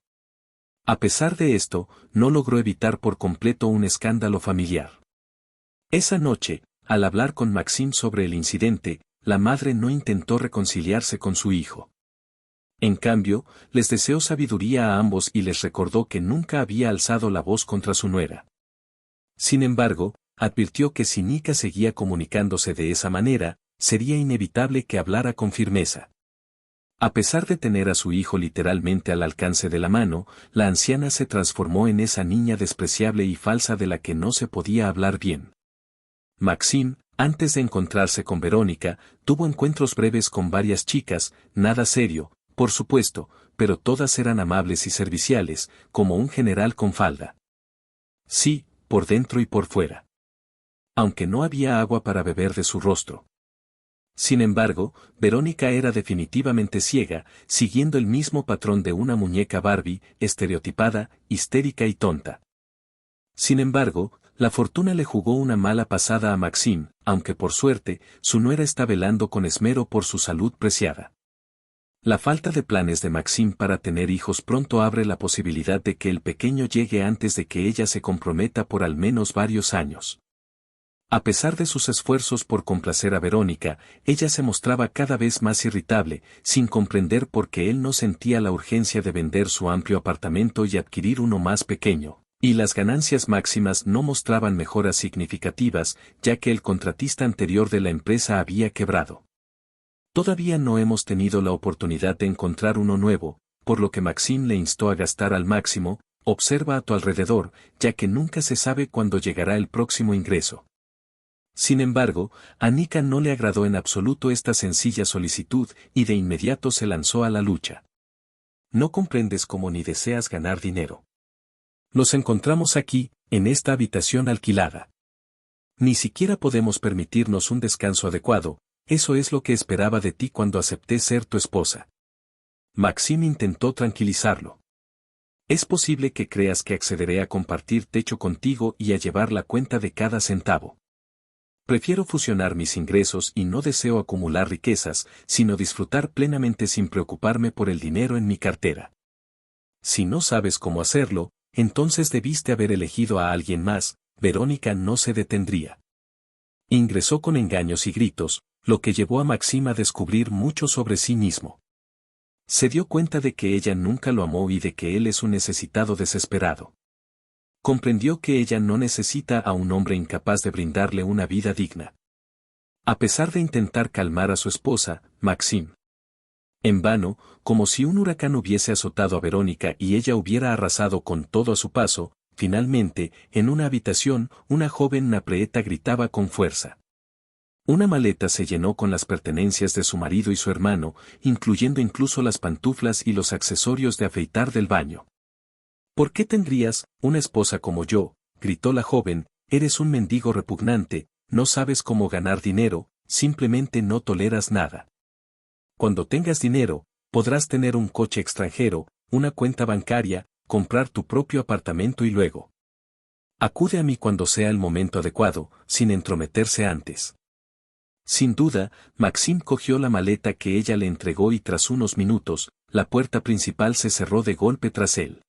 A pesar de esto, no logró evitar por completo un escándalo familiar. Esa noche, al hablar con Maxim sobre el incidente, la madre no intentó reconciliarse con su hijo. En cambio, les deseó sabiduría a ambos y les recordó que nunca había alzado la voz contra su nuera. Sin embargo, advirtió que si Nika seguía comunicándose de esa manera, sería inevitable que hablara con firmeza. A pesar de tener a su hijo literalmente al alcance de la mano, la anciana se transformó en esa niña despreciable y falsa de la que no se podía hablar bien. Maxim, antes de encontrarse con Verónica, tuvo encuentros breves con varias chicas, nada serio, por supuesto, pero todas eran amables y serviciales, como un general con falda. Sí, por dentro y por fuera. Aunque no había agua para beber de su rostro. Sin embargo, Verónica era definitivamente ciega, siguiendo el mismo patrón de una muñeca Barbie, estereotipada, histérica y tonta. Sin embargo, la fortuna le jugó una mala pasada a Maxim, aunque por suerte, su nuera está velando con esmero por su salud preciada. La falta de planes de Maxim para tener hijos pronto abre la posibilidad de que el pequeño llegue antes de que ella se comprometa por al menos varios años. A pesar de sus esfuerzos por complacer a Verónica, ella se mostraba cada vez más irritable, sin comprender por qué él no sentía la urgencia de vender su amplio apartamento y adquirir uno más pequeño. Y las ganancias máximas no mostraban mejoras significativas, ya que el contratista anterior de la empresa había quebrado. Todavía no hemos tenido la oportunidad de encontrar uno nuevo, por lo que Maxim le instó a gastar al máximo, observa a tu alrededor, ya que nunca se sabe cuándo llegará el próximo ingreso. Sin embargo, a Nika no le agradó en absoluto esta sencilla solicitud y de inmediato se lanzó a la lucha. No comprendes cómo ni deseas ganar dinero. Nos encontramos aquí, en esta habitación alquilada. Ni siquiera podemos permitirnos un descanso adecuado, eso es lo que esperaba de ti cuando acepté ser tu esposa. Maxim intentó tranquilizarlo. Es posible que creas que accederé a compartir techo contigo y a llevar la cuenta de cada centavo. Prefiero fusionar mis ingresos y no deseo acumular riquezas, sino disfrutar plenamente sin preocuparme por el dinero en mi cartera. Si no sabes cómo hacerlo, entonces debiste haber elegido a alguien más. Verónica no se detendría. Ingresó con engaños y gritos, lo que llevó a Maxim a descubrir mucho sobre sí mismo. Se dio cuenta de que ella nunca lo amó y de que él es un necesitado desesperado. Comprendió que ella no necesita a un hombre incapaz de brindarle una vida digna. A pesar de intentar calmar a su esposa, Maxim. En vano, como si un huracán hubiese azotado a Verónica y ella hubiera arrasado con todo a su paso, finalmente, en una habitación, una joven napreeta gritaba con fuerza. Una maleta se llenó con las pertenencias de su marido y su hermano, incluyendo incluso las pantuflas y los accesorios de afeitar del baño. ¿Por qué tendrías una esposa como yo? Gritó la joven, eres un mendigo repugnante, no sabes cómo ganar dinero, simplemente no toleras nada. Cuando tengas dinero, podrás tener un coche extranjero, una cuenta bancaria, comprar tu propio apartamento y luego. Acude a mí cuando sea el momento adecuado, sin entrometerse antes. Sin duda, Maxim cogió la maleta que ella le entregó y tras unos minutos, la puerta principal se cerró de golpe tras él.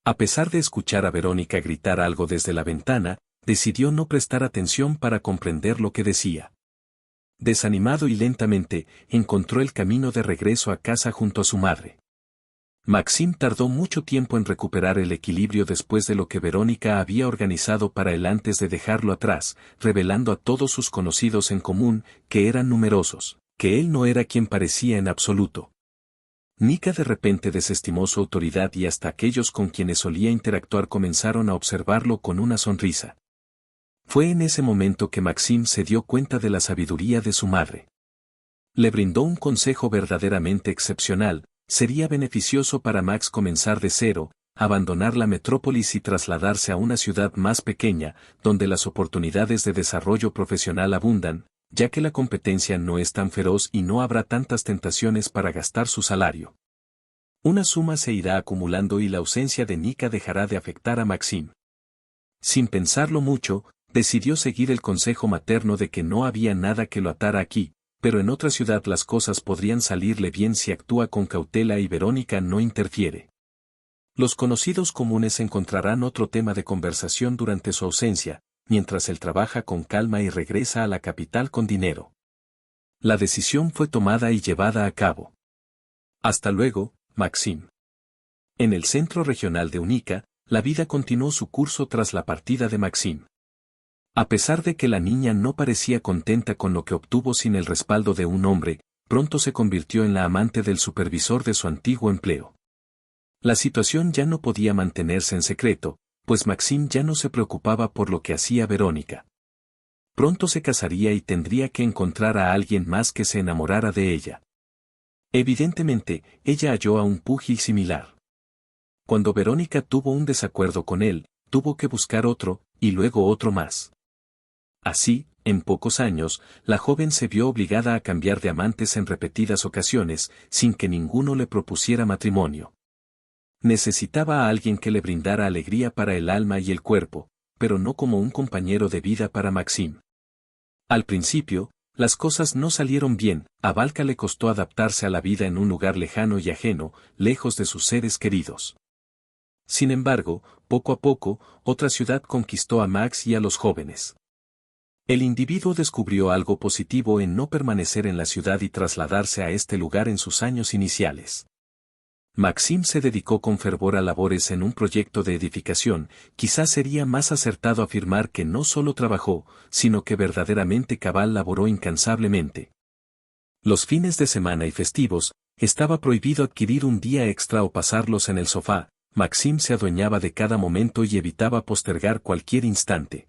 A pesar de escuchar a Verónica gritar algo desde la ventana, decidió no prestar atención para comprender lo que decía. Desanimado y lentamente, encontró el camino de regreso a casa junto a su madre. Maxim tardó mucho tiempo en recuperar el equilibrio después de lo que Verónica había organizado para él antes de dejarlo atrás, revelando a todos sus conocidos en común, que eran numerosos, que él no era quien parecía en absoluto. Nika de repente desestimó su autoridad y hasta aquellos con quienes solía interactuar comenzaron a observarlo con una sonrisa. Fue en ese momento que Maxim se dio cuenta de la sabiduría de su madre. Le brindó un consejo verdaderamente excepcional. Sería beneficioso para Max comenzar de cero, abandonar la metrópolis y trasladarse a una ciudad más pequeña, donde las oportunidades de desarrollo profesional abundan, ya que la competencia no es tan feroz y no habrá tantas tentaciones para gastar su salario. Una suma se irá acumulando y la ausencia de Nika dejará de afectar a Maxim. Sin pensarlo mucho, decidió seguir el consejo materno de que no había nada que lo atara aquí, pero en otra ciudad las cosas podrían salirle bien si actúa con cautela y Verónica no interfiere. Los conocidos comunes encontrarán otro tema de conversación durante su ausencia, mientras él trabaja con calma y regresa a la capital con dinero. La decisión fue tomada y llevada a cabo. Hasta luego, Maxim. En el centro regional de Unica, la vida continuó su curso tras la partida de Maxim. A pesar de que la niña no parecía contenta con lo que obtuvo sin el respaldo de un hombre, pronto se convirtió en la amante del supervisor de su antiguo empleo. La situación ya no podía mantenerse en secreto, pues Maxim ya no se preocupaba por lo que hacía Verónica. Pronto se casaría y tendría que encontrar a alguien más que se enamorara de ella. Evidentemente, ella halló a un púgil similar. Cuando Verónica tuvo un desacuerdo con él, tuvo que buscar otro, y luego otro más. Así, en pocos años, la joven se vio obligada a cambiar de amantes en repetidas ocasiones, sin que ninguno le propusiera matrimonio. Necesitaba a alguien que le brindara alegría para el alma y el cuerpo, pero no como un compañero de vida para Maxim. Al principio, las cosas no salieron bien, a Valka le costó adaptarse a la vida en un lugar lejano y ajeno, lejos de sus seres queridos. Sin embargo, poco a poco, otra ciudad conquistó a Max y a los jóvenes. El individuo descubrió algo positivo en no permanecer en la ciudad y trasladarse a este lugar en sus años iniciales. Maxim se dedicó con fervor a labores en un proyecto de edificación, quizás sería más acertado afirmar que no solo trabajó, sino que verdaderamente cabal laboró incansablemente. Los fines de semana y festivos, estaba prohibido adquirir un día extra o pasarlos en el sofá. Maxim se adueñaba de cada momento y evitaba postergar cualquier instante.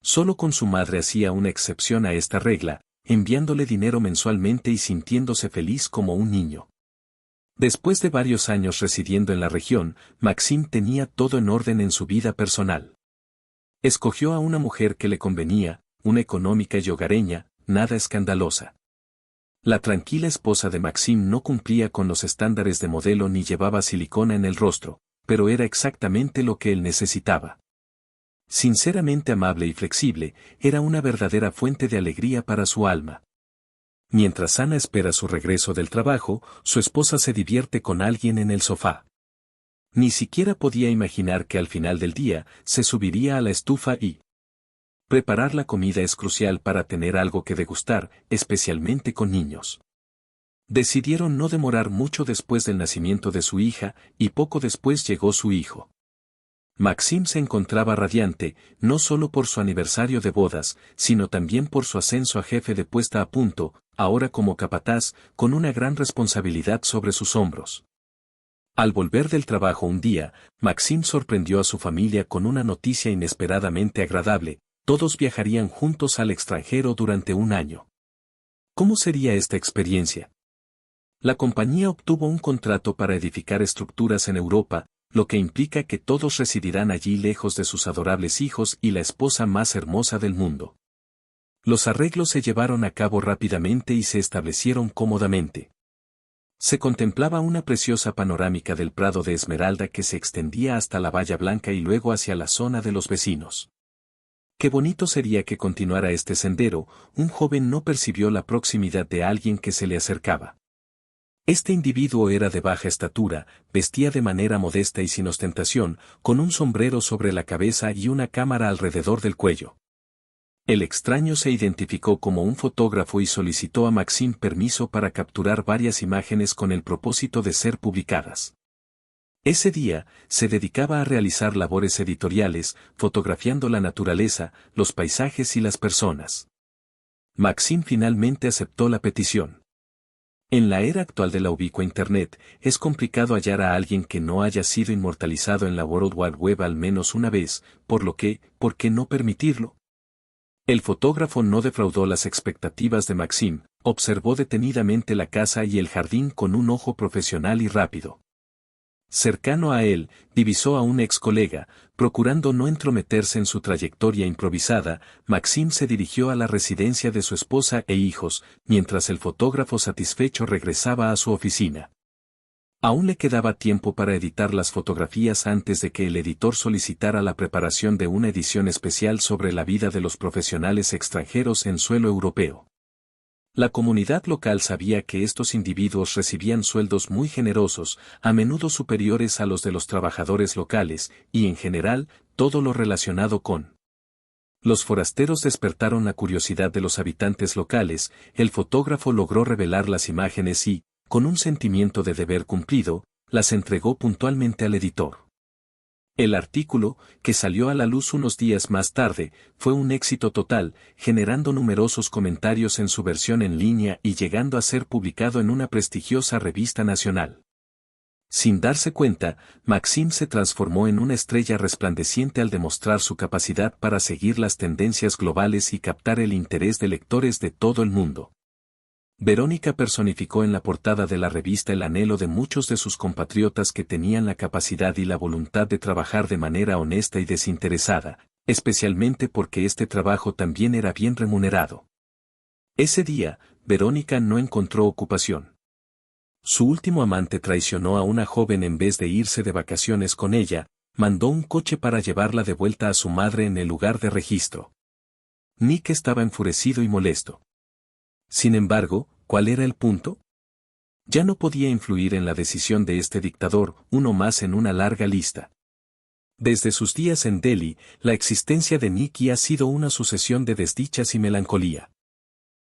Solo con su madre hacía una excepción a esta regla, enviándole dinero mensualmente y sintiéndose feliz como un niño. Después de varios años residiendo en la región, Maxime tenía todo en orden en su vida personal. Escogió a una mujer que le convenía, una económica y hogareña, nada escandalosa. La tranquila esposa de Maxime no cumplía con los estándares de modelo ni llevaba silicona en el rostro, pero era exactamente lo que él necesitaba. Sinceramente amable y flexible, era una verdadera fuente de alegría para su alma. Mientras Ana espera su regreso del trabajo, su esposa se divierte con alguien en el sofá. Ni siquiera podía imaginar que al final del día se subiría a la estufa y preparar la comida es crucial para tener algo que degustar, especialmente con niños. Decidieron no demorar mucho después del nacimiento de su hija, y poco después llegó su hijo. Maxime se encontraba radiante, no solo por su aniversario de bodas, sino también por su ascenso a jefe de puesta a punto, ahora como capataz, con una gran responsabilidad sobre sus hombros. Al volver del trabajo un día, Maxime sorprendió a su familia con una noticia inesperadamente agradable: todos viajarían juntos al extranjero durante un año. ¿Cómo sería esta experiencia? La compañía obtuvo un contrato para edificar estructuras en Europa, lo que implica que todos residirán allí lejos de sus adorables hijos y la esposa más hermosa del mundo. Los arreglos se llevaron a cabo rápidamente y se establecieron cómodamente. Se contemplaba una preciosa panorámica del Prado de Esmeralda que se extendía hasta la Valla Blanca y luego hacia la zona de los vecinos. Qué bonito sería que continuara este sendero. Un joven no percibió la proximidad de alguien que se le acercaba. Este individuo era de baja estatura, vestía de manera modesta y sin ostentación, con un sombrero sobre la cabeza y una cámara alrededor del cuello. El extraño se identificó como un fotógrafo y solicitó a Maxime permiso para capturar varias imágenes con el propósito de ser publicadas. Ese día, se dedicaba a realizar labores editoriales, fotografiando la naturaleza, los paisajes y las personas. Maxime finalmente aceptó la petición. En la era actual de la ubicua Internet, es complicado hallar a alguien que no haya sido inmortalizado en la World Wide Web al menos una vez, ¿por qué no permitirlo? El fotógrafo no defraudó las expectativas de Maxime, observó detenidamente la casa y el jardín con un ojo profesional y rápido. Cercano a él, divisó a un ex colega. Procurando no entrometerse en su trayectoria improvisada, Maxime se dirigió a la residencia de su esposa e hijos, mientras el fotógrafo satisfecho regresaba a su oficina. Aún le quedaba tiempo para editar las fotografías antes de que el editor solicitara la preparación de una edición especial sobre la vida de los profesionales extranjeros en suelo europeo. La comunidad local sabía que estos individuos recibían sueldos muy generosos, a menudo superiores a los de los trabajadores locales, y en general, todo lo relacionado con los forasteros despertaron la curiosidad de los habitantes locales. El fotógrafo logró revelar las imágenes y, con un sentimiento de deber cumplido, las entregó puntualmente al editor. El artículo, que salió a la luz unos días más tarde, fue un éxito total, generando numerosos comentarios en su versión en línea y llegando a ser publicado en una prestigiosa revista nacional. Sin darse cuenta, Maxime se transformó en una estrella resplandeciente al demostrar su capacidad para seguir las tendencias globales y captar el interés de lectores de todo el mundo. Verónica personificó en la portada de la revista el anhelo de muchos de sus compatriotas que tenían la capacidad y la voluntad de trabajar de manera honesta y desinteresada, especialmente porque este trabajo también era bien remunerado. Ese día, Verónica no encontró ocupación. Su último amante traicionó a una joven en vez de irse de vacaciones con ella, mandó un coche para llevarla de vuelta a su madre en el lugar de registro. Nick estaba enfurecido y molesto. Sin embargo, ¿cuál era el punto? Ya no podía influir en la decisión de este dictador, uno más en una larga lista. Desde sus días en Delhi, la existencia de Nikki ha sido una sucesión de desdichas y melancolía.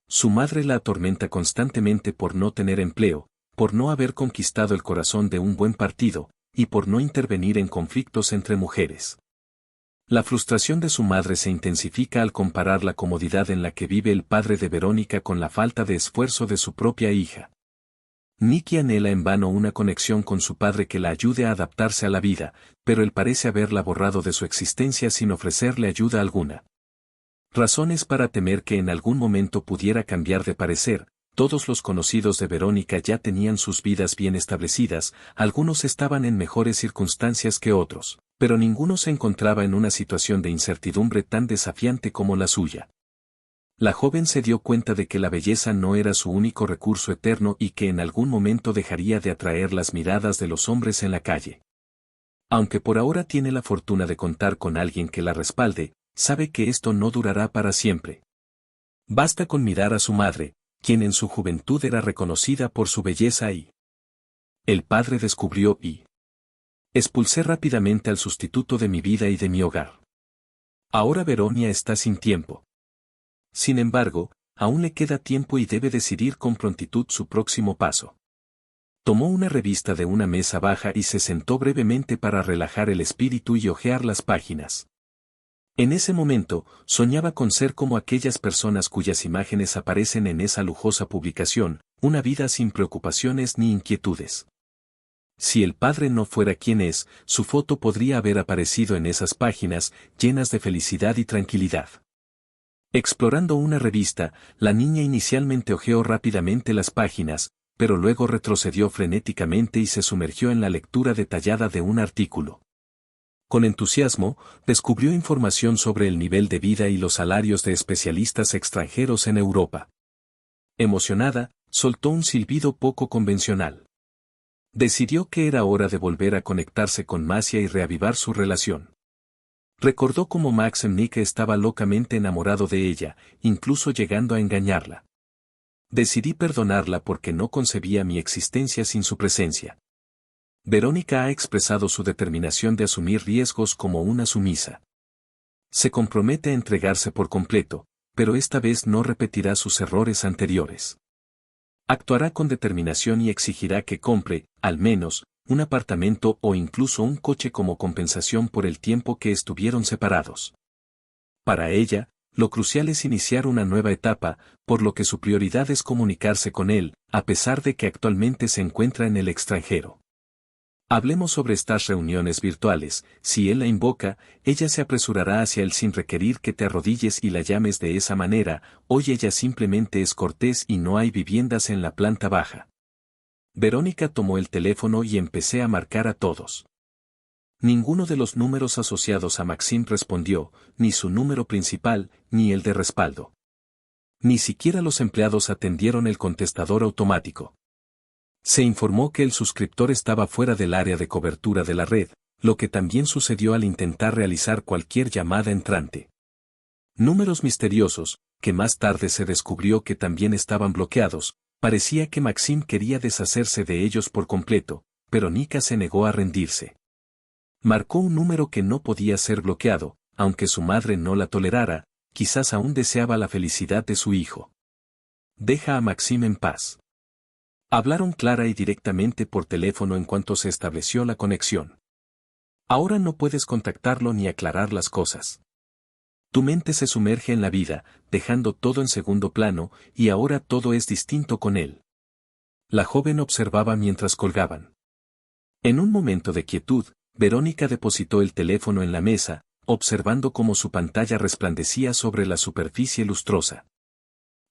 Su madre la atormenta constantemente por no tener empleo, por no haber conquistado el corazón de un buen partido, y por no intervenir en conflictos entre mujeres. La frustración de su madre se intensifica al comparar la comodidad en la que vive el padre de Verónica con la falta de esfuerzo de su propia hija. Nikki anhela en vano una conexión con su padre que la ayude a adaptarse a la vida, pero él parece haberla borrado de su existencia sin ofrecerle ayuda alguna. Razones para temer que en algún momento pudiera cambiar de parecer. Todos los conocidos de Verónica ya tenían sus vidas bien establecidas, algunos estaban en mejores circunstancias que otros, pero ninguno se encontraba en una situación de incertidumbre tan desafiante como la suya. La joven se dio cuenta de que la belleza no era su único recurso eterno y que en algún momento dejaría de atraer las miradas de los hombres en la calle. Aunque por ahora tiene la fortuna de contar con alguien que la respalde, sabe que esto no durará para siempre. Basta con mirar a su madre, quien en su juventud era reconocida por su belleza y el padre descubrió y expulsé rápidamente al sustituto de mi vida y de mi hogar. Ahora Verónica está sin tiempo. Sin embargo, aún le queda tiempo y debe decidir con prontitud su próximo paso. Tomó una revista de una mesa baja y se sentó brevemente para relajar el espíritu y hojear las páginas. En ese momento, soñaba con ser como aquellas personas cuyas imágenes aparecen en esa lujosa publicación, una vida sin preocupaciones ni inquietudes. Si el padre no fuera quien es, su foto podría haber aparecido en esas páginas, llenas de felicidad y tranquilidad. Explorando una revista, la niña inicialmente hojeó rápidamente las páginas, pero luego retrocedió frenéticamente y se sumergió en la lectura detallada de un artículo. Con entusiasmo, descubrió información sobre el nivel de vida y los salarios de especialistas extranjeros en Europa. Emocionada, soltó un silbido poco convencional. Decidió que era hora de volver a conectarse con Masia y reavivar su relación. Recordó cómo Maxim Nick estaba locamente enamorado de ella, incluso llegando a engañarla. Decidí perdonarla porque no concebía mi existencia sin su presencia. Verónica ha expresado su determinación de asumir riesgos como una sumisa. Se compromete a entregarse por completo, pero esta vez no repetirá sus errores anteriores. Actuará con determinación y exigirá que compre, al menos, un apartamento o incluso un coche como compensación por el tiempo que estuvieron separados. Para ella, lo crucial es iniciar una nueva etapa, por lo que su prioridad es comunicarse con él, a pesar de que actualmente se encuentra en el extranjero. Hablemos sobre estas reuniones virtuales. Si él la invoca, ella se apresurará hacia él sin requerir que te arrodilles y la llames de esa manera. Hoy ella simplemente es cortés y no hay viviendas en la planta baja. Verónica tomó el teléfono y empecé a marcar a todos. Ninguno de los números asociados a Maxim respondió, ni su número principal, ni el de respaldo. Ni siquiera los empleados atendieron el contestador automático. Se informó que el suscriptor estaba fuera del área de cobertura de la red, lo que también sucedió al intentar realizar cualquier llamada entrante. Números misteriosos, que más tarde se descubrió que también estaban bloqueados, parecía que Maxim quería deshacerse de ellos por completo, pero Nika se negó a rendirse. Marcó un número que no podía ser bloqueado, aunque su madre no la tolerara, quizás aún deseaba la felicidad de su hijo. Deja a Maxim en paz. Hablaron clara y directamente por teléfono en cuanto se estableció la conexión. Ahora no puedes contactarlo ni aclarar las cosas. Tu mente se sumerge en la vida, dejando todo en segundo plano, y ahora todo es distinto con él. La joven observaba mientras colgaban. En un momento de quietud, Verónica depositó el teléfono en la mesa, observando cómo su pantalla resplandecía sobre la superficie lustrosa.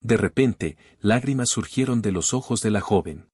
De repente, lágrimas surgieron de los ojos de la joven.